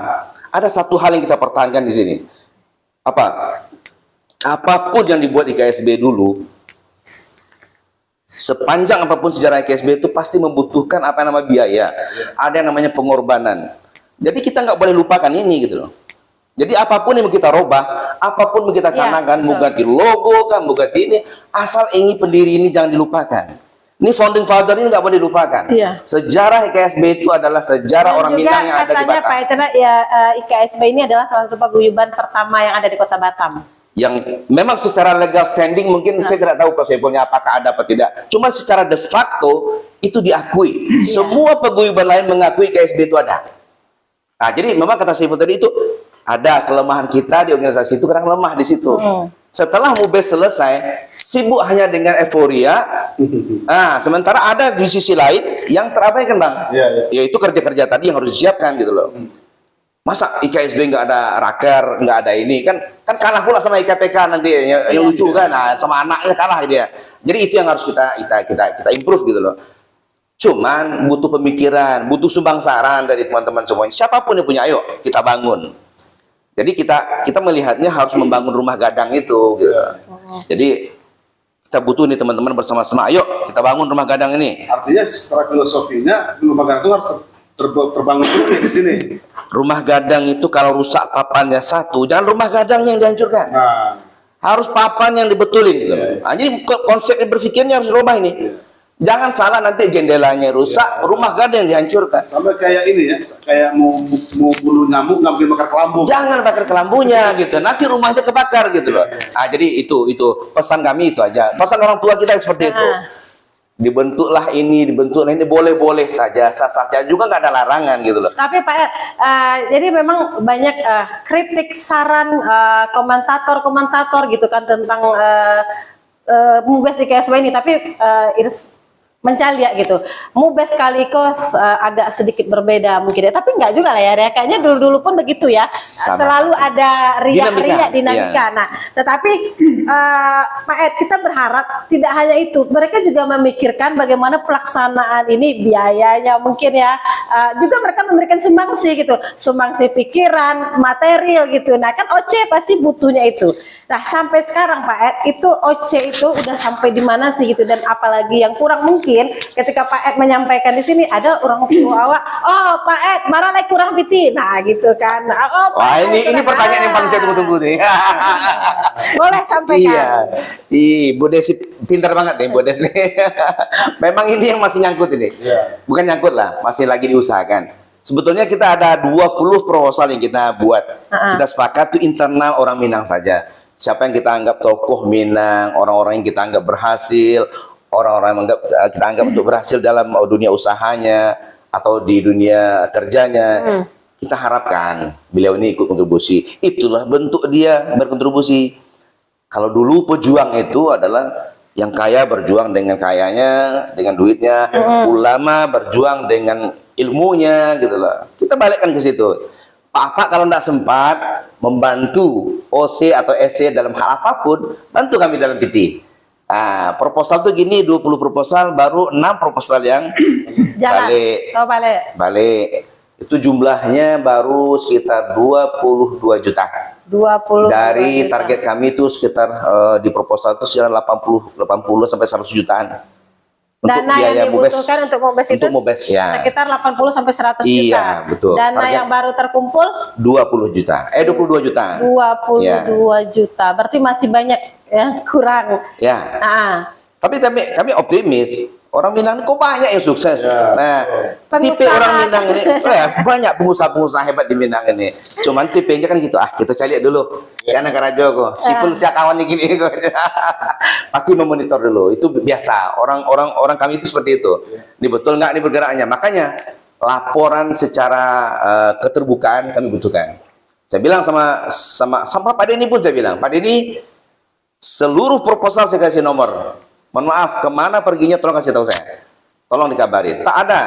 Ada satu hal yang kita pertahankan di sini. Apa? Apapun yang dibuat IKSB dulu, sepanjang apapun sejarah IKSB itu pasti membutuhkan apa yang namanya biaya. Ada yang namanya pengorbanan. Jadi kita nggak boleh lupakan ini gitu loh. Jadi apapun yang mau kita robah, apapun yang kita canangkan, mau ganti logo kan, mau ganti ini, asal ini pendiri ini jangan dilupakan. Ini founding father ini nggak boleh dilupakan. Iya. Sejarah IKSB itu adalah sejarah orang Minang yang ada di katanya Batam. Pak Etena ya, IKSB ini adalah salah satu paguyuban pertama yang ada di kota Batam. Yang memang secara legal standing mungkin saya tidak tahu Pak Saifulnya apakah ada atau tidak. Cuma secara de facto itu diakui. Semua paguyuban lain mengakui IKSB itu ada. Nah, jadi memang kata Saiful tadi itu ada kelemahan kita di organisasi itu kadang lemah di situ. Setelah Mubes selesai, sibuk hanya dengan euforia. Sementara ada di sisi lain yang terabaikan, Bang. Yaitu kerja-kerja tadi yang harus disiapkan gitu loh. Masa IKSB nggak ada raker, nggak ada ini kan kalah pula sama IKPK nanti yang lucu kan, sama anaknya kalah dia. Jadi itu yang harus kita improve gitu loh. Cuman butuh pemikiran, butuh sumbang saran dari teman-teman semuanya. Siapapun yang punya, ayo kita bangun. Jadi kita melihatnya harus membangun rumah gadang itu gitu. Jadi kita butuh nih teman-teman bersama-sama, ayo kita bangun rumah gadang ini. Artinya secara filosofinya rumah gadang itu harus terbangun dulu nih di sini. Rumah gadang itu kalau rusak papannya satu, jangan rumah gadangnya yang dihancurkan. Harus papan yang dibetulin gitu. Jadi konsep berpikirnya harus dirubah ini. Jangan salah nanti jendelanya rusak, rumah gadang yang dihancurkan. Sampai kayak ini ya, kayak mau bulu nyamuk nggak mungkin bakar kelambu. Jangan bakar kelambunya gitu. Nanti rumahnya kebakar gitu loh. Jadi itu pesan kami itu aja. Pesan orang tua kita seperti itu. Dibentuklah ini, boleh-boleh saja, sah-sah saja juga nggak ada larangan gitu loh. Tapi Pak Ed, jadi memang banyak kritik, saran, komentator gitu kan tentang Mubes IKSB ini, tapi mencaliak gitu. Mubes sekaligus agak sedikit berbeda mungkin ya, tapi enggak juga lah ya. Kayaknya dulu-dulu pun begitu ya. Selalu ada dinamika. Nah, tetapi Pak Ed, kita berharap tidak hanya itu. Mereka juga memikirkan bagaimana pelaksanaan ini, biayanya mungkin ya. Juga mereka memberikan sumbangsi gitu. Sumbangsi pikiran, material gitu. Nah, kan OC pasti butuhnya itu. Nah, sampai sekarang Pak Ed, itu OC itu udah sampai di mana sih gitu, dan apalagi yang kurang mungkin ketika Pak Ed menyampaikan di sini ada orang tua awak, oh Pak Ed marah lagi kurang piti, nah gitu kan. Oh, Pak Wah, Ed ini kurang- pertanyaan yang paling saya tunggu-tunggu nih. Boleh sampaikan. Iya, Bu Desi pintar banget nih, Bu Des nih. Memang ini yang masih nyangkut ini. Bukan nyangkut lah, masih lagi diusahakan. Sebetulnya kita ada 20 proposal yang kita buat. Kita sepakat itu internal orang Minang saja. Siapa yang kita anggap tokoh Minang, orang-orang yang kita anggap berhasil, orang-orang yang kita anggap untuk berhasil dalam dunia usahanya atau di dunia kerjanya. Kita harapkan beliau ini ikut kontribusi. Itulah bentuk dia berkontribusi. Kalau dulu pejuang itu adalah yang kaya berjuang dengan kayanya, dengan duitnya, ulama berjuang dengan ilmunya, gitu loh. Kita balikkan ke situ. Pak kalau tidak sempat membantu OC atau SC dalam hal apapun, bantu kami dalam PT. Nah, proposal tuh gini, 20 proposal, baru 6 proposal yang Jalan. balik. Oh, balik. Balik. Itu jumlahnya baru sekitar 22 juta. 20 Dari juta. target kami itu sekitar di proposal itu sekitar 80 sampai 100 jutaan. Dana yang dibutuhkan untuk Mobes itu ya. sekitar 80 sampai 100 juta. Iya, betul. Dana Target yang baru terkumpul 20 juta. 22 juta. 22 Ya. juta. Berarti masih banyak yang kurang. Ya. Ah. Tapi kami optimis. Orang Minang kok banyak yang sukses. Nah, tipe Pengusaha. orang Minang ini banyak pengusaha-pengusaha hebat di Minang ini. Cuman tipenya kan gitu. Kita cari dulu. Si anak Rajo kok. Sipul si kawannya gini kok. Pasti memonitor dulu. Itu biasa. Orang kami itu seperti itu. Ini betul nggak ini bergeraknya. Makanya laporan secara keterbukaan kami butuhkan. Saya bilang sama Pak Denny pun saya bilang, Pak Denny, seluruh proposal saya kasih nomor. Mohon maaf, kemana perginya tolong kasih tahu saya. Tolong dikabarin. Tak ada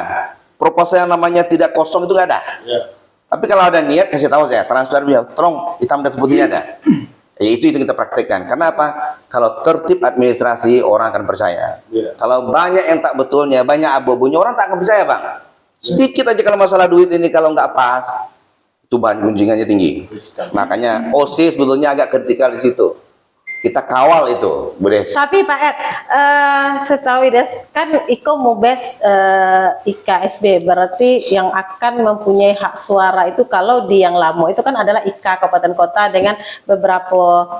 proposal yang namanya tidak kosong, itu nggak ada. Tapi kalau ada niat kasih tahu saya, transfer dia. Tolong hitam dan putihnya ada. Itu kita praktekkan. Karena apa? Kalau tertib administrasi orang akan percaya. Kalau banyak yang tak betulnya, banyak abu-abunya, orang tak akan percaya, Bang. Sedikit aja kalau masalah duit ini kalau nggak pas, itu bahan gunjingannya tinggi. Makanya OC sebetulnya agak kritikal di situ. Kita kawal itu, Bu Des. Tapi Pak Ed, setahu Des kan Iko Mobes IKSB, berarti yang akan mempunyai hak suara itu kalau di yang lama itu kan adalah IK Kabupaten Kota dengan beberapa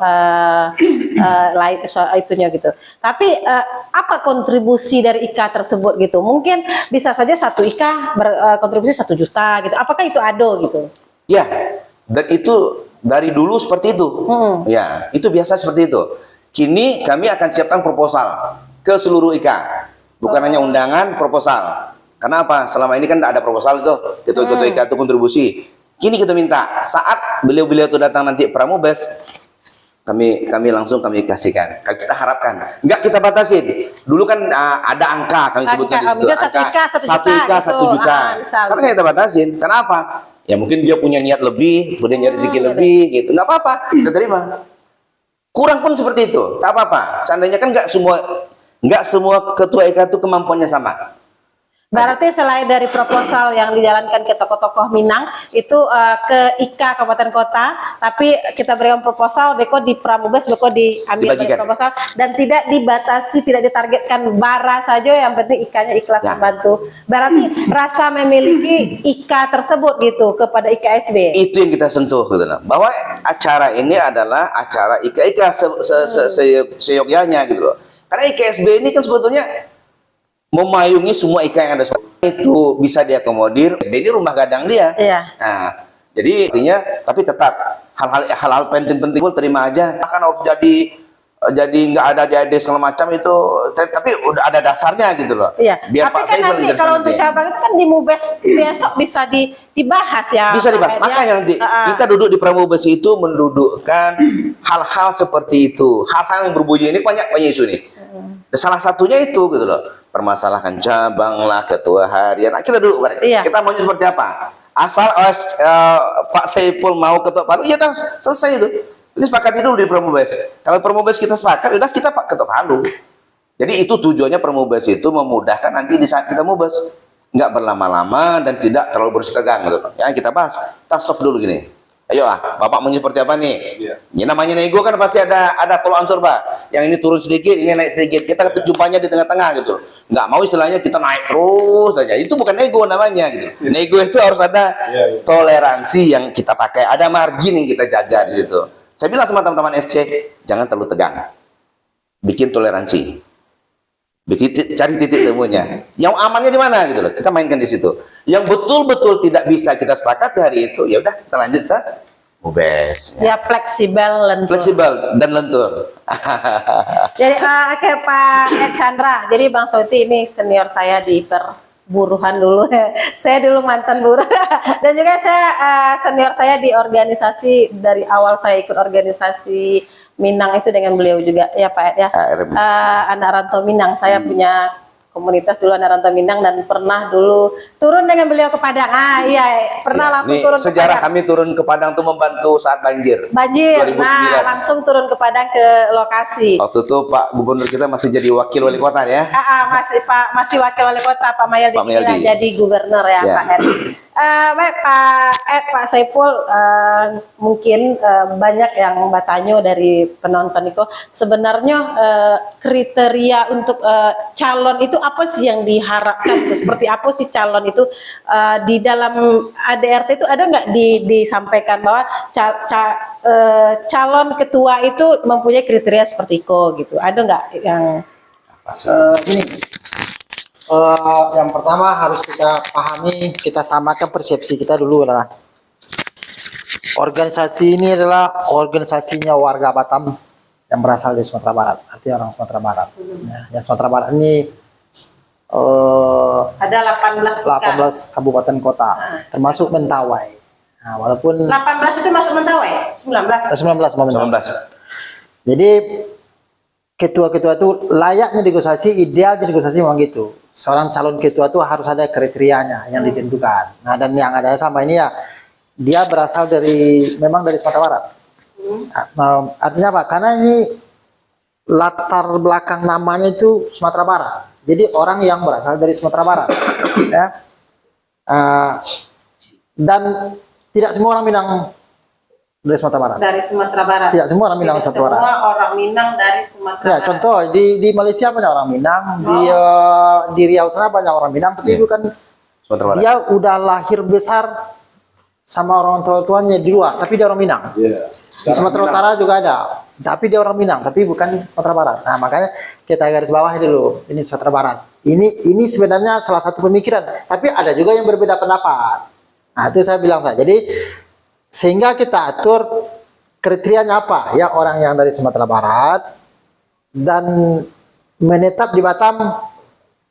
lain itunya gitu. Tapi apa kontribusi dari IK tersebut gitu? Mungkin bisa saja satu IK berkontribusi 1 juta gitu. Apakah itu ada gitu? Ya, dan itu dari dulu seperti itu. Ya, itu biasa seperti itu. Kini kami akan siapkan proposal ke seluruh IK. Bukan hanya undangan, proposal. Kenapa? Selama ini kan tidak ada proposal itu. Ketua-ketua IK itu kontribusi. Kini kita minta saat beliau-beliau itu datang nanti Pramubes, kami langsung kami kasihkan. Kita harapkan. Enggak kita batasin. Dulu kan ada angka kami sebutkan di situ. Angka, 1 IK 1 juta. Sekarang kita batasin. Kenapa? Ya mungkin dia punya niat lebih, punya rezeki lebih, gitu. Nggak apa-apa, kita terima. Kurang pun seperti itu, tak apa-apa. Seandainya kan nggak semua ketua IK itu kemampuannya sama. Berarti selain dari proposal yang dijalankan ke tokoh-tokoh Minang itu ke IK Kabupaten Kota, tapi kita berikan proposal, beko di Pramubes, beko diambil dari proposal dan tidak dibatasi, tidak ditargetkan bara saja, yang penting IK-nya ikhlas membantu. Berarti rasa memiliki IK tersebut gitu kepada IKSB. Itu yang kita sentuh, gitu loh. Bahwa acara ini adalah acara IK seyogyanya gitu loh. Karena IKSB ini kan sebetulnya memayungi semua IK yang ada, itu bisa diakomodir. Ini rumah gadang dia. Nah, jadi artinya, tapi tetap hal-hal penting-penting pun terima aja. Kan harus jadi nggak ada DAD segala macam itu, tapi udah ada dasarnya gitu loh. Biar tapi kan nanti kalau untuk cabang itu kan di Mubes besok bisa dibahas ya. Bisa dibahas. Makanya nanti kita duduk di Pramubes itu mendudukkan hal-hal seperti itu. Hal-hal yang berbunyi ini banyak isu nih. Salah satunya itu gitu loh. Permasalahan cabang lah, ketua harian. Kita duduk bareng. Kita maunya seperti apa? Asal Pak Saipul mau ketua palu, ya udah selesai itu. Ini sepakati dulu di Pramubes. Kalau Pramubes kita sepakat, udah kita Pak ketua palu. Jadi itu tujuannya Pramubes itu memudahkan nanti di saat kita mubes, nggak berlama-lama dan tidak terlalu bersitegang gitu. Ya kita bahas, kita soft dulu gini. Ayo Bapak mau seperti apa nih? Iya. Ini namanya nego kan pasti ada tolak ansur Pak. Yang ini turun sedikit, ini naik sedikit. Kita jumpanya di tengah-tengah gitu. Nggak mau istilahnya kita naik terus saja. Itu bukan nego namanya gitu. Nego itu harus ada toleransi yang kita pakai, ada margin yang kita jaga di situ. Saya bilang sama teman-teman SC, jangan terlalu tegang. Bikin toleransi. Cari titik temunya. Yang amannya di mana gitu loh. Kita mainkan di situ. Yang betul-betul tidak bisa kita sepakati hari itu, ya udah kita lanjut ke Mubes. Ya fleksibel, lentur. Fleksibel dan lentur. Jadi kayak Pak Chandra, jadi Bang Soti ini senior saya di perburuhan dulu. Saya dulu mantan buruh dan juga saya senior saya di organisasi dari awal saya ikut organisasi Minang itu dengan beliau juga ya Pak Ed ya. Anak Rantau Minang, saya punya komunitas dulu Anak Rantau Minang dan pernah dulu turun dengan beliau ke Padang. Iya, pernah langsung Ini turun ke sejarah Padang. kami turun ke Padang tuh membantu saat banjir. Banjir. 2009. Nah, langsung turun ke Padang ke lokasi. Waktu itu Pak Gubernur kita masih jadi wakil wali kota ya. Masih wakil wali kota Pak Mayaldi Pak Mayaldi. jadi gubernur ya, Ya. Pak Ed. Baik Pak Saiful, mungkin banyak yang bertanya dari penonton itu sebenarnya kriteria untuk calon itu apa sih yang diharapkan? Itu seperti apa sih calon itu di dalam ADRT itu ada nggak disampaikan bahwa calon ketua itu mempunyai kriteria seperti itu gitu? Ada nggak yang Gini, yang pertama harus kita pahami, kita samakan persepsi kita dulu adalah organisasi ini adalah organisasinya warga Batam yang berasal dari Sumatera Barat, artinya orang Sumatera Barat. Ya, Sumatera Barat ini ada 18 kabupaten kota, termasuk Mentawai. Nah, walaupun 18 itu masuk Mentawai, 19. 19 mau Mentawai. 19. Jadi ketua-ketua itu layaknya negosiasi, idealnya negosiasi memang gitu. Seorang calon ketua itu harus ada kriterianya yang ditentukan. Nah, dan yang ada sama ini ya, dia berasal memang dari Sumatera Barat. Nah, artinya apa? Karena ini latar belakang namanya itu Sumatera Barat. Jadi orang yang berasal dari Sumatera Barat, ya. Dan tidak semua orang Minang dari Sumatera Barat. Dari Sumatera Barat. Tidak semua orang Minang dari Sumatera Barat. Semua orang Minang dari Sumatera Ya, Barat. contoh di Malaysia banyak orang Minang, di Riau sana banyak orang Minang, tapi bukan Sumatera Barat. dia udah lahir besar sama orang tuanya di luar, tapi dia orang Minang. Di Sumatera Utara juga ada, tapi dia orang Minang, tapi bukan Sumatera Barat. Nah, makanya kita garis bawah dulu, ini Sumatera Barat. Ini sebenarnya salah satu pemikiran, tapi ada juga yang berbeda pendapat. Nah, itu saya bilang saja. Jadi sehingga kita atur kriterianya apa? Ya orang yang dari Sumatera Barat dan menetap di Batam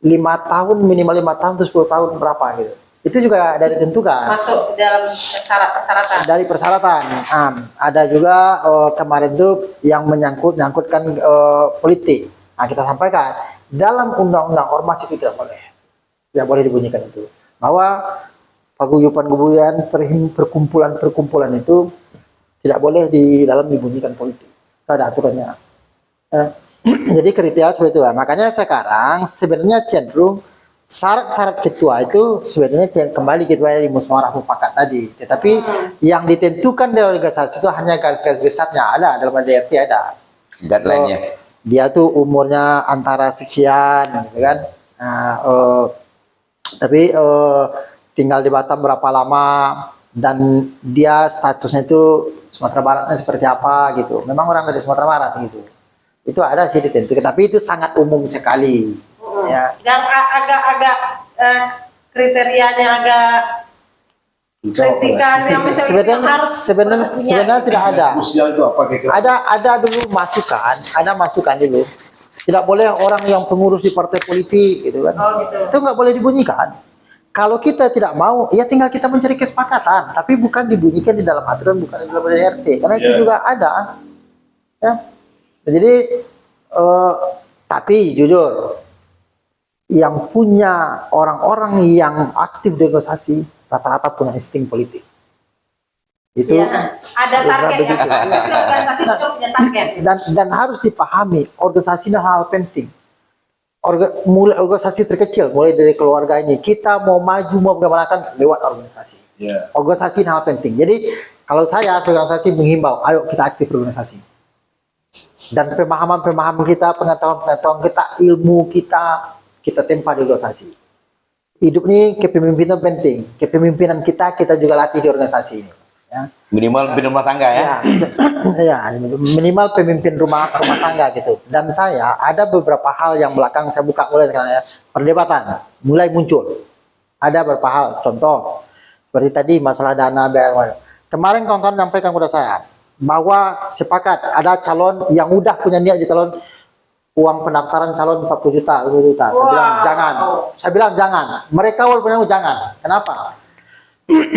5 tahun, minimal 5 tahun atau 10 tahun berapa gitu. Itu juga dari ditentukan. Masuk dalam persyaratan. Dari persyaratan. Ada juga kemarin itu yang menyangkutkan politik. Nah, kita sampaikan dalam undang-undang ormas itu tidak boleh dibunyikan itu. Bahwa paguyuban-paguyuban, perkumpulan-perkumpulan itu tidak boleh di dalam dibunyikan politik. Itu ada aturannya. Jadi kriteria seperti itu. Makanya sekarang sebenarnya cenderung syarat-syarat ketua itu sebenarnya kembali ketua di musyawarah mufakat tadi. Tetapi yang ditentukan dari organisasi itu hanya garis-garis besarnya ada dalam ADRT ada. Guideline-nya. Dia tuh umurnya antara sekian, gitu kan. Tapi tinggal di Batam berapa lama dan dia statusnya itu Sumatera Baratnya seperti apa gitu. Memang orang dari Sumatera Barat gitu. Itu ada sih ditentukan, tapi itu sangat umum sekali. Ya. Yang agak kriterianya agak kritikal yang sebenarnya tidak ada. Usia itu apa kira-kira? Ada dulu masukan dulu. Tidak boleh orang yang pengurus di partai politik gitu kan. Oh, gitu. Itu nggak boleh dibunyikan. Kalau kita tidak mau, ya tinggal kita mencari kesepakatan, tapi bukan dibunyikan di dalam aturan, bukan di dalam ADRT, karena itu juga ada. Ya. Jadi, tapi jujur, yang punya orang-orang yang aktif di organisasi rata-rata punya insting politik. Itu ya, ada target begitu. ya. Organisasi itu punya target. Dan harus dipahami organisasi adalah hal penting. mulai organisasi terkecil, mulai dari keluarga ini, kita mau maju mau bagaimana lewat organisasi. Organisasi hal penting. Jadi kalau saya organisasi menghimbau, ayo kita aktif organisasi. Dan pemahaman kita, pengetahuan kita, ilmu kita tempa di organisasi. Hidup ini kepemimpinan penting. Kepemimpinan kita juga latih di organisasi ini. Ya. Minimal pemimpin rumah tangga ya. Ya, minimal pemimpin rumah tangga gitu. Dan saya ada beberapa hal yang belakang saya buka mulai sekarang ya. Perdebatan mulai muncul. Ada beberapa hal. Contoh seperti tadi masalah dana. Kemarin kawan-kawan menyampaikan kepada saya bahwa sepakat ada calon yang udah punya niat di calon uang pendaftaran calon 40 juta, 50 juta. Saya bilang jangan. Saya bilang jangan. Mereka walaupun jangan. Kenapa?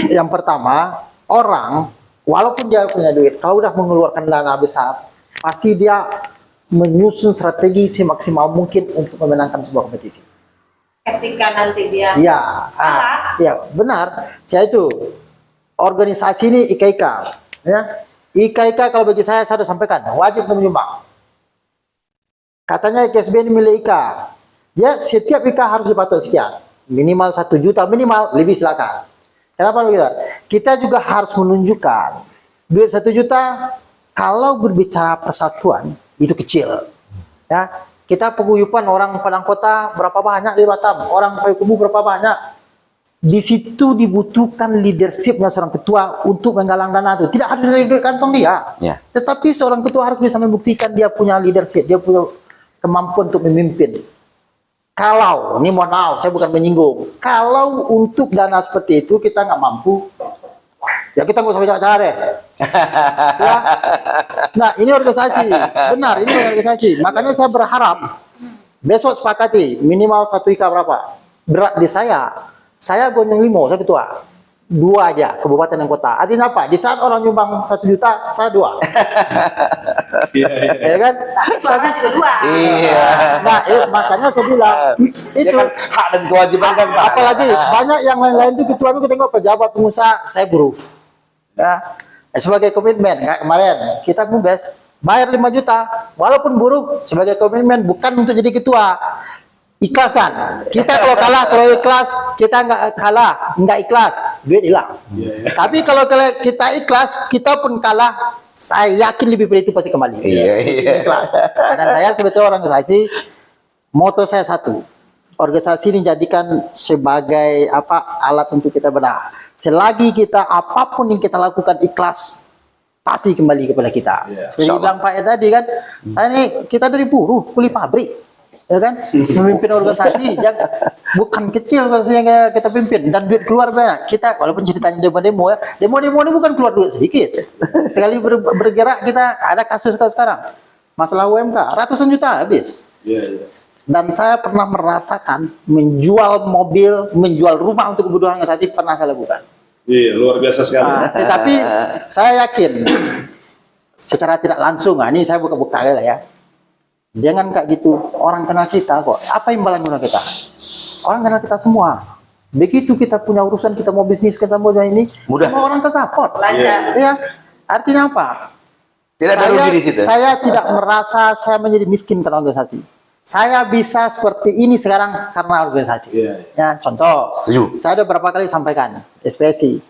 Yang pertama, orang walaupun dia punya duit, kalau udah mengeluarkan dana besar, pasti dia menyusun strategi semaksimal mungkin untuk memenangkan sebuah kompetisi. Ketika nanti dia Ya benar. Saya itu organisasi ini IKIK, ya. IKIK kalau bagi saya sudah sampaikan wajib untuk menyumbang. Katanya KSB ini milik IKA. Ya setiap IKA harus dipatok sekian, minimal 1 juta minimal, lebih silakan. Kenapa begitu? Kita juga harus menunjukkan duit 1 juta kalau berbicara persatuan itu kecil. Ya, kita peguyupan orang Padang Kota berapa banyak di Batam, orang Payakumbuh berapa banyak. Di situ dibutuhkan leadershipnya seorang ketua untuk menggalang dana itu. Tidak ada dari duit kantong dia. Ya. Tetapi seorang ketua harus bisa membuktikan dia punya leadership, dia punya kemampuan untuk memimpin. Kalau, ini mohon maaf, saya bukan menyinggung. Kalau untuk dana seperti itu kita nggak mampu, ya kita nggak usah bicara deh. Ya. Nah, ini organisasi, benar, ini organisasi. Makanya saya berharap besok sepakati minimal 1 IKA berapa. Berat di saya gonyong 5, saya ketua. 2 aja, kabupaten dan kota. Artinya apa? Di saat orang nyumbang 1 juta, saya 2. Ya kan? suara juga 2. Iya. Nah, makanya saya bilang Ya itu kan hak dan kewajiban kan Pak. apalagi banyak yang lain-lain itu ketua itu tengok pejabat pengusaha, saya buruh. Ya. Sebagai komitmen kayak kemarin kita membes bayar 5 juta walaupun buruh sebagai komitmen bukan untuk jadi ketua. Ikhlas kan? Kita kalau kalah, kalau ikhlas, kita nggak kalah, nggak ikhlas, duit hilang. Tapi kalau kita ikhlas, kita pun kalah, saya yakin lebih dari itu pasti kembali. Ikhlas. Dan saya sebetulnya organisasi, moto saya satu, organisasi ini jadikan sebagai alat untuk kita benar. Selagi kita apapun yang kita lakukan ikhlas, pasti kembali kepada kita. Seperti bilang Pak Ed tadi kan, ini kita dari buruh, kuli pabrik. Ya kan, memimpin organisasi bukan kecil yang kita pimpin dan duit keluar banyak. Kita walaupun ceritanya demo ya, demo ini bukan keluar duit sedikit. Sekali bergerak kita ada kasus sekarang masalah UMK ratusan juta habis. Dan saya pernah merasakan menjual mobil, menjual rumah untuk kebutuhan organisasi pernah saya lakukan. Iya, luar biasa sekali. Tetapi saya yakin secara tidak langsung, ini saya buka-buka ya. Jangan kayak gitu, orang kenal kita kok. Apa imbalan kenal kita? Orang kenal kita semua. Begitu kita punya urusan, kita mau bisnis, kita mau ini, mudah. Semua orang ke support. Lancar. Ya, artinya apa? Tidak ada rugi di situ. Saya tidak merasa saya menjadi miskin karena organisasi. Saya bisa seperti ini sekarang karena organisasi. Ya, contoh, saya ada berapa kali sampaikan, SPSI.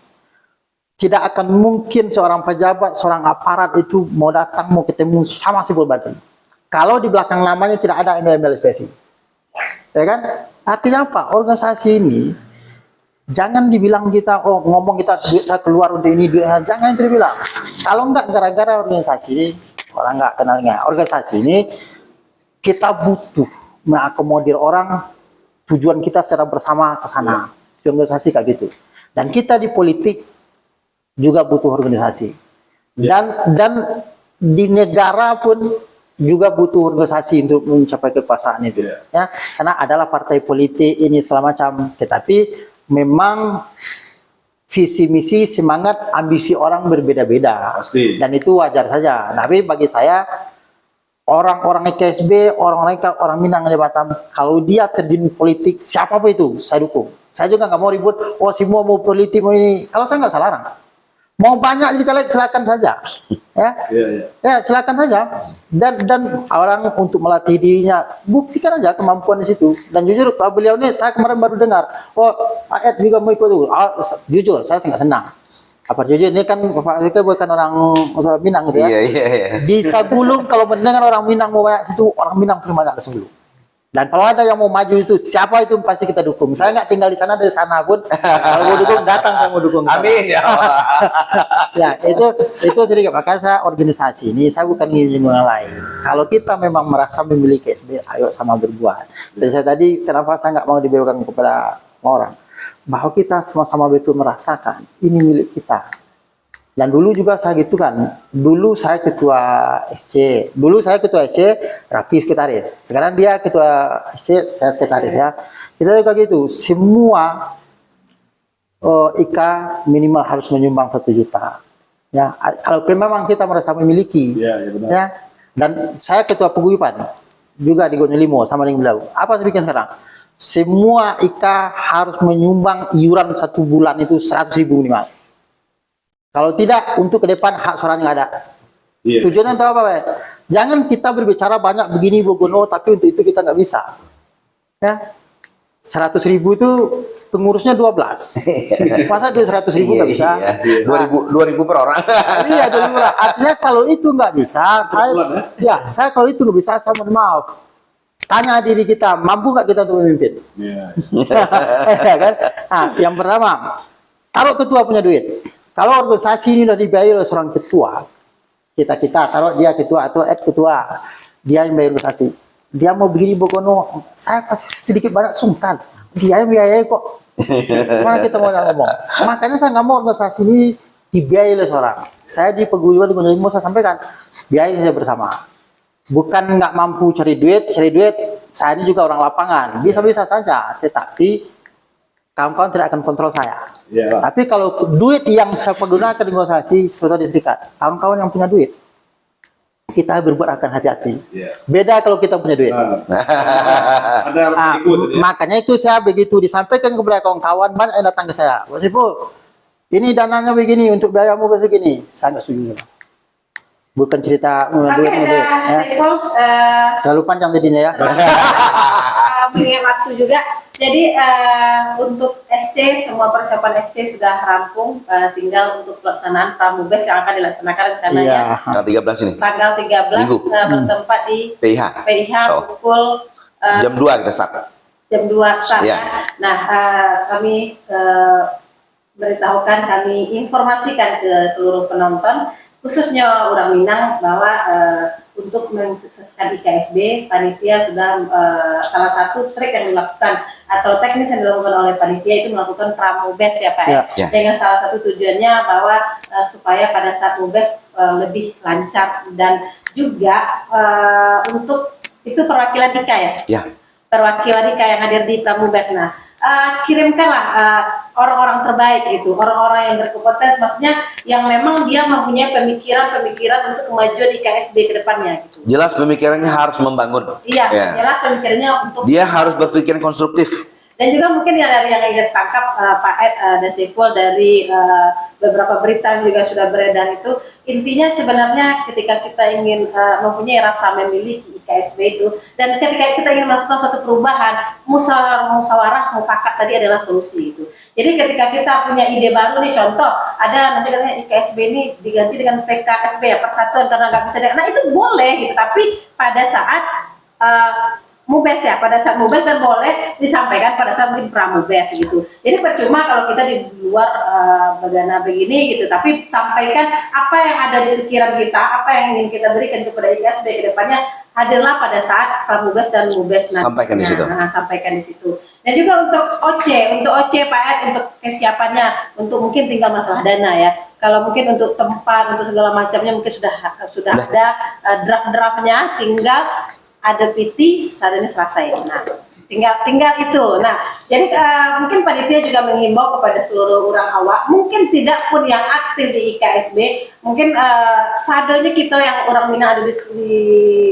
Tidak akan mungkin seorang pejabat, seorang aparat itu mau datang, mau ketemu sama si Bulbati. Kalau di belakang namanya tidak ada embel-embel SPSI. Ya kan? Artinya apa? Organisasi ini jangan dibilang kita ngomong kita duit saya keluar untuk ini duit, jangan itu dibilang. Kalau enggak gara-gara organisasi ini orang enggak kenalnya. Organisasi ini kita butuh mengakomodir orang, tujuan kita secara bersama ke sana. Organisasi kayak gitu. Dan kita di politik juga butuh organisasi. Dan di negara pun juga butuh organisasi untuk mencapai kekuasaan itu. Ya, karena adalah partai politik ini segala macam, tetapi memang visi misi, semangat, ambisi orang berbeda-beda. Dan itu wajar saja. Tapi bagi saya orang-orang KSB, orang Minang di Batam, kalau dia terjun politik siapapun itu saya dukung. Saya juga nggak mau ribut, semua mau politik mau ini. Kalau saya nggak salah larang. Mau banyak jadi caleg silakan saja, ya. Ya silakan saja. Dan orang untuk melatih dirinya, buktikan aja kemampuan di situ. Dan jujur Pak beliau ini saya kemarin baru dengar, oh Pak Ed juga mau ikut tuh. Jujur saya sangat senang. Apa jujur ini kan Pak Ed bukan orang Minang gitu ya. Iya. Di Sagulung kalau mendengar orang Minang mau banyak situ, orang Minang paling banyak ke Sagulung. Dan kalau ada yang mau maju itu, siapa itu pasti kita dukung. Saya nggak tinggal di sana, dari sana pun. Kalau mau dukung, datang saya mau dukung. Amin ya Allah. Ya, itu sedikit. Makanya saya organisasi ini, saya bukan ingin yang lain. Kalau kita memang merasa memiliki SB, ayo sama berbuat. Dan saya tadi, kenapa saya nggak mau dibebankan kepada orang? Bahwa kita sama-sama betul merasakan, ini milik kita. Dan dulu juga saya gitu kan, dulu saya ketua SC, Raffi sekretaris. Sekarang dia ketua SC, saya sekretaris ya. Kita juga gitu, semua IKA minimal harus menyumbang 1 juta. Ya, kalau memang kita merasa memiliki, benar. ya. Dan saya ketua paguyuban juga di Gonyolimo sama dengan beliau. Apa saya bikin sekarang? Semua IKA harus menyumbang iuran 1 bulan itu 100.000 minimal. Kalau tidak, untuk ke depan hak suaranya nggak ada. Tujuannya tahu apa, Pak? Jangan kita berbicara banyak begini, Bogono, tapi untuk itu kita nggak bisa. Ya, 100.000 itu pengurusnya 12. Masa dia 100.000 nggak bisa? 2.000 per orang. Iya, 2.000 orang. Artinya kalau itu nggak bisa, saya kalau itu nggak bisa, saya mohon maaf. Tanya diri kita, mampu nggak kita untuk memimpin? Ya kan? Nah, yang pertama, taruh ketua punya duit. Kalau organisasi ini sudah dibayar oleh seorang ketua, kita taruh dia ketua atau ketua, dia yang bayar organisasi. Dia mau begini Bogono, saya pasti sedikit banyak sungkan. Dia yang biayai kok. Mana kita mau ngomong? Makanya saya nggak mau organisasi ini dibiayai oleh seorang. Saya di paguyuban di Gonyolimo saya sampaikan, biayai saja bersama. Bukan nggak mampu cari duit. Saya ini juga orang lapangan, bisa-bisa saja. Tetapi kawan-kawan tidak akan kontrol saya. Tapi kalau duit yang saya pergunakan di organisasi sudah di serikat, kawan-kawan yang punya duit, kita berbuat akan hati-hati. Beda kalau kita punya duit. Makanya itu saya begitu disampaikan kepada kawan-kawan, banyak yang datang ke saya. Pak Sipul, ini dananya begini untuk biayamu begini. Saya nggak setuju. Bukan cerita duit. Ya. Terlalu panjang jadinya ya. Punya waktu juga. Jadi untuk SC, semua persiapan SC sudah rampung, tinggal untuk pelaksanaan Pramubes yang akan dilaksanakan rencananya Tanggal 13 ini. tanggal 13 bertempat di PIH pukul jam 2 kita start. Jam 2 start ya. Nah, kami beritahukan, kami informasikan ke seluruh penonton, khususnya orang Minang, bahwa untuk mensukseskan IKSB, panitia sudah salah satu trik yang dilakukan atau teknis yang dilakukan oleh panitia itu melakukan Pramubes ya Pak. Dengan salah satu tujuannya bahwa supaya pada saat Mubes lebih lancar, dan juga untuk itu perwakilan IKA ya. Perwakilan IKA yang hadir di Pramubes. Nah, kirimkanlah orang-orang terbaik itu, orang-orang yang berkompeten, maksudnya yang memang dia mempunyai pemikiran untuk kemajuan IKSB ke depannya gitu. Jelas pemikirannya harus membangun. Iya, jelas pemikirannya untuk dia harus berpikir konstruktif. Dan juga mungkin dari yang Igas tangkap Pak Ed dan Sipul dari beberapa berita yang juga sudah beredar itu, intinya sebenarnya ketika kita ingin mempunyai rasa memiliki IKSB itu, dan ketika kita ingin melakukan suatu perubahan, musyawarah mufakat tadi adalah solusi itu. Jadi ketika kita punya ide baru nih, contoh ada nanti katanya IKSB ini diganti dengan PKSB ya, Persatuan Karena Nggak Bisa. Nah itu boleh gitu, tapi pada saat Mubes ya, pada saat Mubes, dan boleh disampaikan pada saat mungkin Pramubes gitu. Jadi percuma kalau kita di luar bagana begini gitu, tapi sampaikan apa yang ada di pikiran kita, apa yang ingin kita berikan kepada IKSB ke depannya, hadirlah pada saat Pramubes dan Mubes nanti. Sampaikan di situ. Sampaikan di situ. Dan juga untuk OC Pak Ed, untuk kesiapannya, untuk mungkin tinggal masalah dana ya. Kalau mungkin untuk tempat, untuk segala macamnya mungkin sudah ada draft-draftnya, tinggal ada PT, saat ini selesai. Nah, tinggal itu. Nah, jadi mungkin panitia juga menghimbau kepada seluruh orang awak, mungkin tidak pun yang aktif di IKSB, mungkin sadonya kita yang orang Minang ada di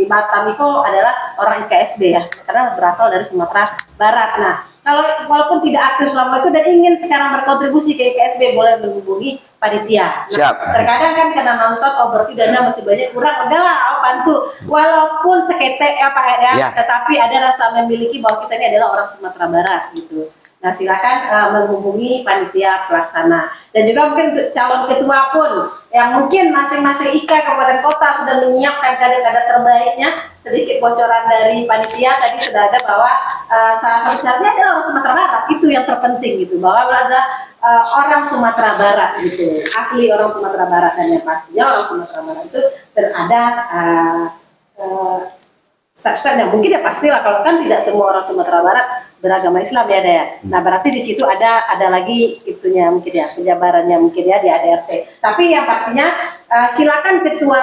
Batam itu adalah orang IKSB ya, karena berasal dari Sumatera Barat. Nah, kalau walaupun tidak aktif selama itu dan ingin sekarang berkontribusi ke IKSB boleh menghubungi panitia. Nah, Siap. terkadang kan karena nonton, oh berarti dana masih banyak kurang, udahlah aku bantu. Walaupun seketek ya Pak ya, Ya. tetapi ada rasa memiliki bahwa kita ini adalah orang Sumatera Barat gitu. Nah silakan menghubungi panitia pelaksana dan juga mungkin untuk calon ketua pun yang mungkin masing-masing IKA kabupaten kota sudah menyiapkan kader-kader terbaiknya. Sedikit bocoran dari panitia tadi sudah ada bahwa salah satu syaratnya adalah orang Sumatera Barat, itu yang terpenting gitu, bahwa ada orang Sumatera Barat gitu, asli orang Sumatera Barat, dan yang pastinya orang Sumatera Barat itu berada step-stepnya mungkin ya pastilah, kalau kan tidak semua orang Sumatera Barat beragama Islam ya Daya. Nah berarti di situ ada lagi itunya mungkin ya, penjabarannya mungkin ya di ADRT. Tapi yang pastinya silakan ketua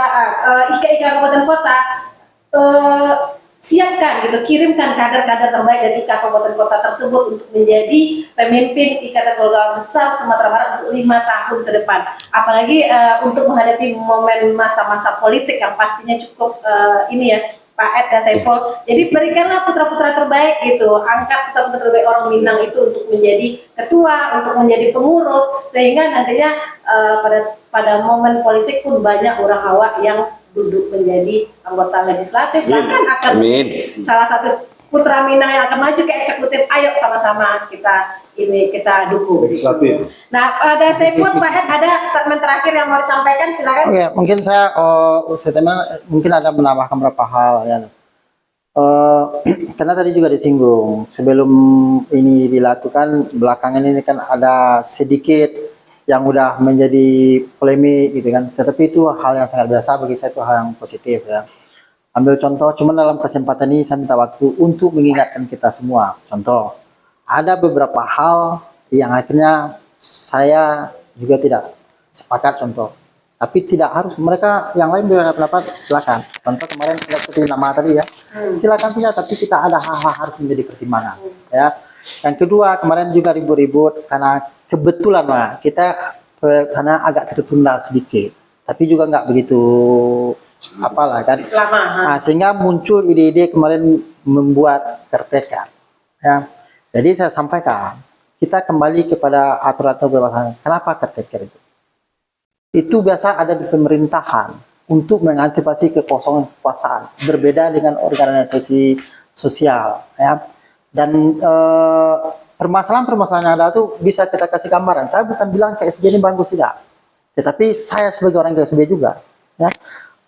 IKA kabupaten kota siapkan gitu, kirimkan kader-kader terbaik dari IKA kabupaten kota tersebut untuk menjadi pemimpin Ikatan Keluarga Besar Sumatera Barat untuk 5 tahun ke depan. Apalagi untuk menghadapi momen masa-masa politik yang pastinya cukup ini ya Pak Ed dan Saiful. Jadi berikanlah putra-putra terbaik gitu, angkat putra-putra terbaik orang Minang itu untuk menjadi ketua, untuk menjadi pengurus, sehingga nantinya pada momen politik pun banyak orang awak yang duduk menjadi anggota legislatif, bahkan akan salah satu putra Minang yang akan maju ke eksekutif. Ayo sama-sama kita dukung. Legislatif. Nah, ada Saiful, Pak Ed, ada statement terakhir yang mau disampaikan, silakan. Oke, mungkin saya mungkin ada menambahkan beberapa hal ya. Karena tadi juga disinggung sebelum ini dilakukan, belakangan ini kan ada sedikit yang udah menjadi polemik gitu kan. Tetapi itu hal yang sangat biasa bagi saya, itu hal yang positif ya. Ambil contoh, cuman dalam kesempatan ini saya minta waktu untuk mengingatkan kita semua. Contoh, ada beberapa hal yang akhirnya saya juga tidak sepakat, contoh. Tapi tidak harus, mereka yang lain berbeda pendapat, silakan. Contoh kemarin tidak seperti nama tadi ya, silakan punya, tapi kita ada hal-hal harus menjadi pertimbangan. Ya. Yang kedua, kemarin juga ribut-ribut karena kebetulan lah kita karena agak tertunda sedikit, tapi juga nggak begitu apalah kan. Nah, sehingga muncul ide-ide kemarin membuat caretaker. Ya. Jadi saya sampaikan, kita kembali kepada aturan-aturan berbahasa. Kenapa caretaker itu? Itu biasa ada di pemerintahan untuk mengantisipasi kekosongan kekuasaan, berbeda dengan organisasi sosial, ya. Dan permasalahan-permasalahan yang ada itu bisa kita kasih gambaran. Saya bukan bilang KSB ini bagus, tidak, tetapi saya sebagai orang KSB juga, ya.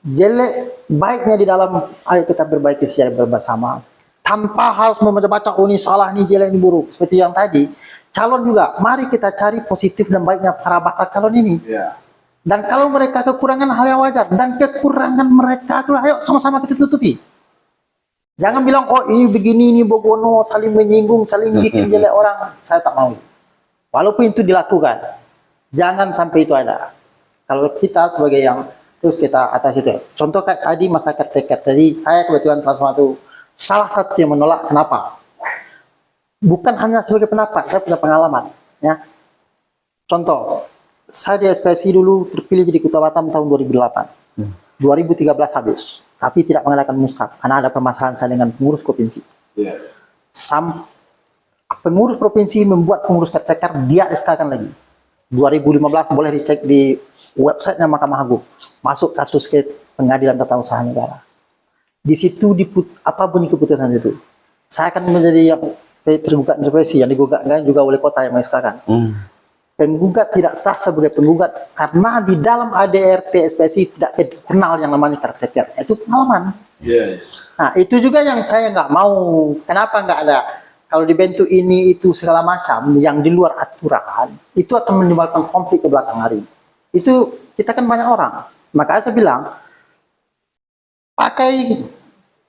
Jelek baiknya di dalam, ayo kita perbaiki secara bersama, tanpa harus membaca oh ini salah, ini jelek, ini buruk. Seperti yang tadi, calon juga, mari kita cari positif dan baiknya para bakal calon ini. Dan kalau mereka kekurangan, hal yang wajar, dan kekurangan mereka itu ayo sama-sama kita tutupi. Jangan bilang oh ini begini, ini bogono, saling menyinggung, saling bikin jelek orang. Saya tak mau. Walaupun itu dilakukan, jangan sampai itu ada. Kalau kita sebagai yang terus kita atas itu. Contoh kayak tadi masyarakat tiket. Tadi saya kebetulan transformasi salah satu yang menolak. Kenapa? Bukan hanya sebagai pendapat, saya punya pengalaman. Ya. Contoh, saya di SPSI dulu terpilih jadi Ketua Batam tahun 2008. 2013 habis, tapi tidak mengadakan muskap karena ada permasalahan saya dengan pengurus provinsi. Pengurus provinsi membuat pengurus caretaker, dia SK-kan lagi. 2015 boleh dicek di websitenya Mahkamah Agung. Masuk kasus ke Pengadilan Tata Usaha Negara. Di situ apa bunyi keputusan itu? Saya akan menjadi yang tergugat intervensi yang digugatkan juga oleh kota yang mengesahkan. Penggugat tidak sah sebagai penggugat karena di dalam ADRT SPSI tidak dikenal yang namanya caretaker. Itu pengalaman. Nah itu juga yang saya nggak mau. Kenapa nggak ada? Kalau dibentuk ini itu segala macam yang di luar aturan, itu akan menimbulkan konflik ke belakang hari. Itu kita kan banyak orang. Makanya saya bilang, pakai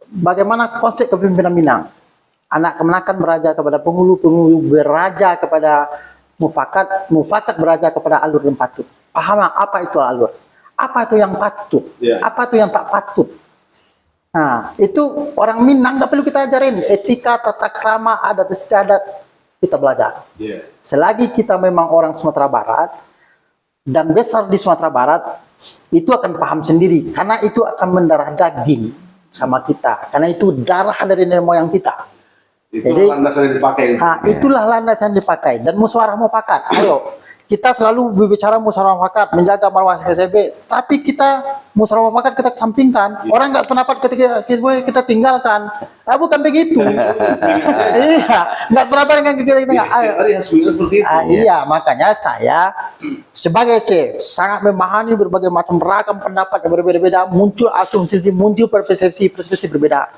bagaimana konsep kepemimpinan Minang. Anak kemenakan beraja kepada penghulu, penghulu beraja kepada mufakat, mufakat beraja kepada alur dan patut. Paham apa itu alur? Apa itu yang patut? Apa itu yang tak patut? Nah, itu orang Minang nggak perlu kita ajarin. Etika, tata krama, adat istiadat, kita belajar. Selagi kita memang orang Sumatera Barat, dan besar di Sumatera Barat, itu akan paham sendiri. Karena itu akan mendarah daging sama kita. Karena itu darah dari nenek moyang kita. Itu landasan yang dipakai. Itulah landasan yang dipakai dan musyawarah mufakat. Ayo, kita selalu berbicara musyawarah mufakat, menjaga marwah PSB, tapi kita musyawarah mufakat kita kesampingkan. Orang nggak sependapat ketika kita tinggalkan. Bukan begitu. Iya, nggak sependapat dengan kita. Iya, makanya saya sebagai C sangat memahami berbagai macam ragam pendapat yang berbeda-beda, muncul asumsi, muncul persepsi berbeda.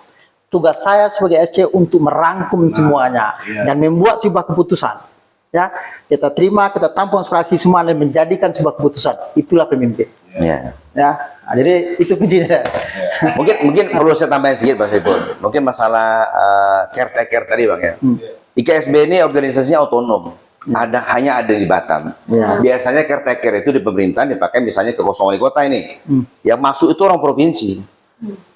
Tugas saya sebagai SC untuk merangkum semuanya dan membuat sebuah keputusan. Ya, kita terima, kita tampung aspirasi semua dan menjadikan sebuah keputusan. Itulah pemimpin. Ya. Jadi itu kuncinya. Mungkin perlu saya tambahin sedikit Pak Saiful. Mungkin masalah caretaker tadi Bang ya. IKSB ini organisasinya otonom. Hanya ada di Batam. Biasanya caretaker itu di pemerintahan dipakai misalnya ke wali kota ini. Yang masuk itu orang provinsi.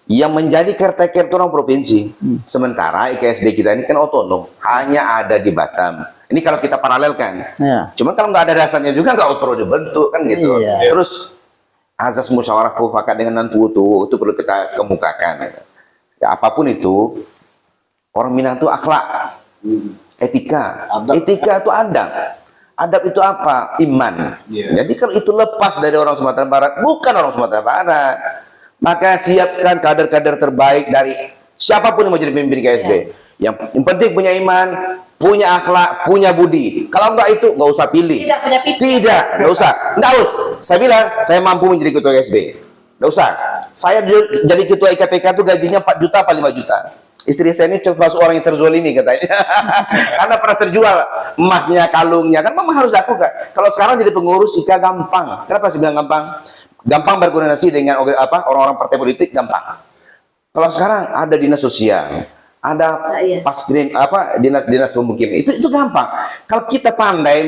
Yang menjadi caretaker itu orang provinsi. Sementara IKSB kita ini kan otonom, hanya ada di Batam. Ini kalau kita paralelkan. Cuma kalau nggak ada dasarnya juga nggak perlu dibentuk kan gitu. Terus azas musyawarah mufakat dengan nantutu itu perlu kita kemukakan. Ya, apapun itu, orang Minang itu akhlak, etika. Etika itu adab. Adab itu apa? Iman. Jadi kalau itu lepas dari orang Sumatera Barat, bukan orang Sumatera Barat. Maka siapkan kader-kader terbaik dari siapapun yang mau jadi pemimpin KSB. Yang penting punya iman, punya akhlak, punya budi. Kalau enggak itu nggak usah pilih. Nggak usah. Nggak usah. Saya bilang saya mampu menjadi ketua KSB. Nggak usah. Saya jadi ketua IKPK itu gajinya 4 juta apa 5 juta. Istri saya ini termasuk orang yang terzolimi katanya. Karena pernah terjual emasnya, kalungnya. Kan memang harus lakukan. Kalau sekarang jadi pengurus IKA gampang. Kenapa saya bilang gampang? Gampang berkoordinasi dengan orang-orang partai politik, gampang. Kalau sekarang ada dinas sosial, ada dinas pemukiman, itu gampang. Kalau kita pandai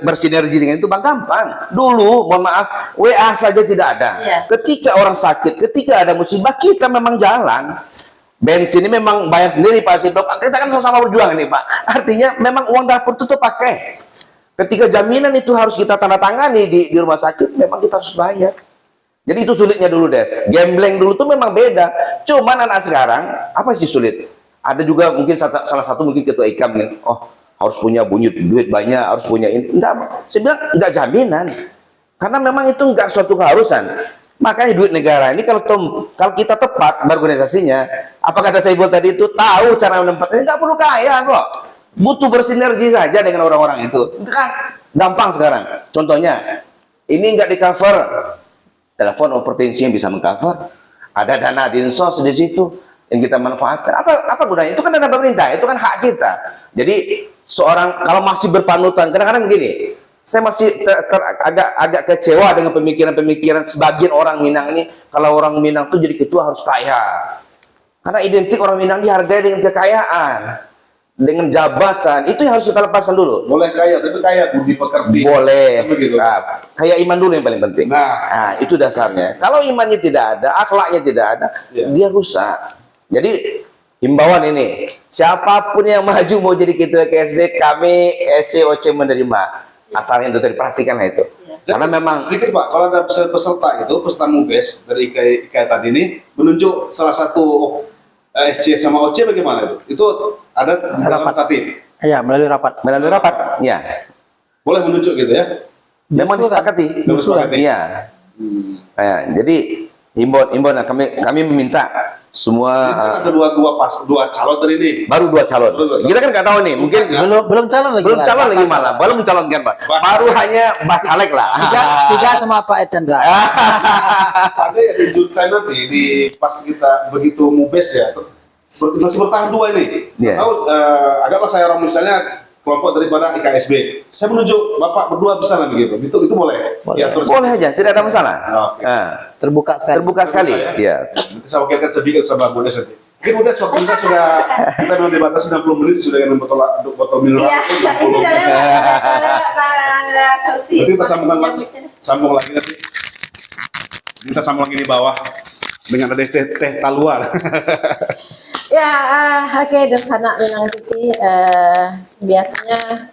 bersinergi dengan itu, Bang, gampang. Dulu, mohon maaf, WA saja tidak ada. Ketika orang sakit, ketika ada musibah, kita memang jalan. Bensin ini memang bayar sendiri Pak Sidok. Kita kan sama-sama berjuang ini Pak. Artinya memang uang dapur itu tuh pakai. Ketika jaminan itu harus kita tanda tangani di rumah sakit, memang kita harus bayar. Jadi itu sulitnya dulu deh. Gambling dulu tuh memang beda. Cuman anak sekarang, apa sih sulit? Ada juga mungkin salah satu mungkin ketua IKAM, harus punya duit banyak, harus punya ini. Enggak, saya bilang enggak jaminan. Karena memang itu enggak suatu keharusan. Makanya duit negara ini kalau kita tepat berorganisasinya, apa kata Saiful tadi itu, tahu cara menempatkannya, enggak perlu kaya kok. Butuh bersinergi saja dengan orang-orang itu. Gampang sekarang. Contohnya, ini nggak di cover. Telepon provinsi yang bisa mengcover. Ada dana dinsos di situ yang kita manfaatkan. Apa gunanya? Itu kan dana pemerintah, itu kan hak kita. Jadi seorang kalau masih berpanutan, kadang-kadang begini, saya masih agak kecewa dengan pemikiran-pemikiran sebagian orang Minang ini. Kalau orang Minang tuh jadi ketua harus kaya. Karena identik orang Minang dihargai dengan kekayaan. Dengan jabatan, itu yang harus kita lepaskan dulu. Boleh kaya, tapi kaya budi pekerti. Boleh. Begitu. Nah, kaya iman dulu yang paling penting. Nah, itu dasarnya. Kalau imannya tidak ada, akhlaknya tidak ada, dia rusak. Jadi himbauan ini, siapapun yang maju mau jadi ketua KSB, kami SCOC menerima. Asalnya itu tadi perhatikanlah itu. Karena memang sedikit Pak, kalau ada peserta itu, peserta MUBES dari IKI tadi ini menunjuk salah satu SC sama OC bagaimana itu? Itu ada rapat tatip. Iya, melalui rapat. Melalui rapat, ya. Boleh menunjuk gitu ya? Memang disepakati. Iya. Jadi himbauan kami meminta semua ada dua calon tadi nih. Baru 2 calon. Kita kan nggak tahu nih, mungkin Belum calon lagi. Malah, belum mencalonkan Pak. Baru hanya bacalek lah. Tiga sama Pak Chandra. Ada ya di Junta nanti di pas kita begitu MUBES ya, seperti masih bertahan 2 ini. Tahu agaklah saya orang misalnya kelompok daripada IKSB. Saya menunjuk Bapak berdua bisa lah begitu. Itu boleh. Boleh aja, tidak ada masalah. Terbuka sekali. Iya. Nanti saya wakilkan sedikit sama Bu Des nanti. Mungkin Bu Des, waktu kita memang dibatasi 60 menit sudah dengan botol mineral. Iya, ini udah Sauti. Nanti kita sambung lagi nanti. Kita sambung lagi di bawah dengan ada teh taluar. Ya, oke, dari sana Minang TV biasanya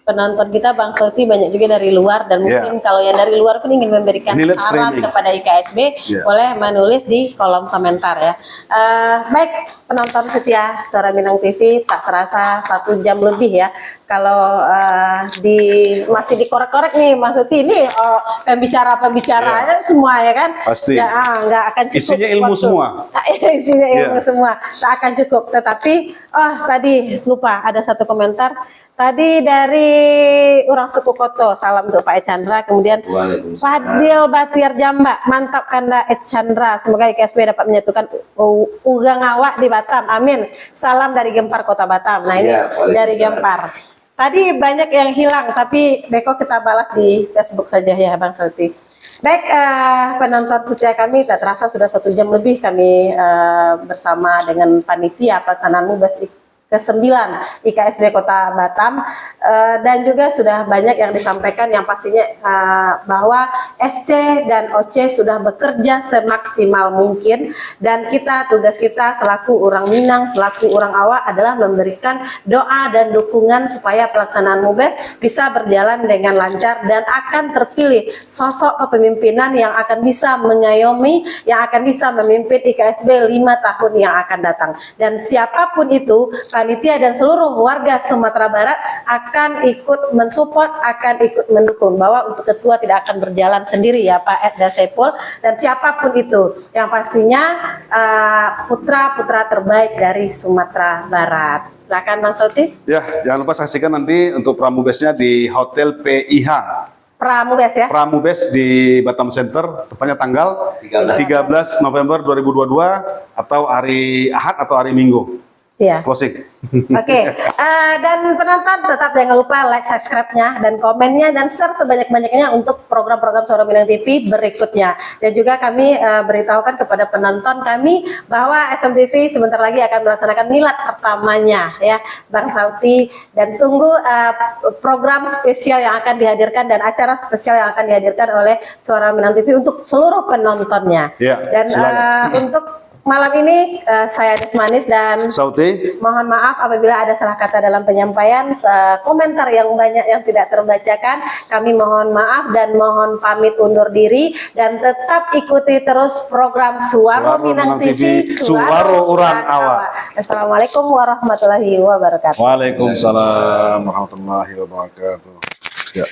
penonton kita Bang Selti banyak juga dari luar dan Yeah. mungkin kalau yang dari luar pun ingin memberikan Ini live saran streaming. kepada IKSB, Yeah. boleh menulis di kolom komentar ya. Baik penonton setia Suara Minang TV, tak terasa 1 jam lebih ya. Kalau masih dikorek-korek nih Bang Selti ini pembicara-pembicaranya semua ya kan? Pasti. Ya, nggak akan cukup. Isinya ilmu semua. Isinya ilmu Yeah. semua, tak akan cukup. Tetapi, tadi lupa ada satu komentar. Tadi dari orang suku Koto, salam untuk Pak Chandra. Kemudian Waalaikumsalam. Fadil Batiar Jamba, mantap Kanda Chandra. Semoga IKSB dapat menyatukan ugang awak di Batam. Amin. Salam dari Gempar Kota Batam. Nah ini Ya, Waalaikumsalam. dari Gempar. Tadi banyak yang hilang, tapi Beko kita balas di Facebook saja ya Bang Selti. Baik, penonton setia kami, tak terasa sudah 1 jam lebih kami bersama dengan panitia pelaksanaan MUBAS ke-9 IKSB Kota Batam, dan juga sudah banyak yang disampaikan yang pastinya bahwa SC dan OC sudah bekerja semaksimal mungkin, dan tugas kita selaku orang Minang, selaku orang awak adalah memberikan doa dan dukungan supaya pelaksanaan MUBAS bisa berjalan dengan lancar dan akan terpilih sosok kepemimpinan yang akan bisa mengayomi, yang akan bisa memimpin IKSB 5 tahun yang akan datang. Dan siapapun itu, panitia dan seluruh warga Sumatera Barat akan ikut mensupport, akan ikut mendukung, bahwa untuk ketua tidak akan berjalan sendiri ya Pak Edda Sepul, dan siapapun itu yang pastinya putra-putra terbaik dari Sumatera Barat. Silakan Bang Selti. Ya, jangan lupa saksikan nanti untuk Pramubesnya di Hotel PIH. Pramubes ya. Pramubes di Batam Center, tepatnya tanggal 13 November 2022 atau hari Ahad atau hari Minggu. Iya. Closing. Oke, dan penonton tetap jangan lupa like, subscribe-nya, dan komennya, dan share sebanyak-banyaknya untuk program-program Suara Minang TV berikutnya. Dan juga kami beritahukan kepada penonton kami bahwa SMTV sebentar lagi akan melaksanakan milad pertamanya ya Bang Selti, dan tunggu program spesial yang akan dihadirkan dan acara spesial yang akan dihadirkan oleh Suara Minang TV untuk seluruh penontonnya. Ya, Dan untuk malam ini saya Desmanis dan Sauti. mohon maaf apabila ada salah kata dalam penyampaian, komentar yang banyak yang tidak terbacakan. Kami mohon maaf dan mohon pamit undur diri, dan tetap ikuti terus program Suara Minang TV, Suara Orang Awak. Assalamualaikum warahmatullahi wabarakatuh. Waalaikumsalam warahmatullahi wabarakatuh. Ya.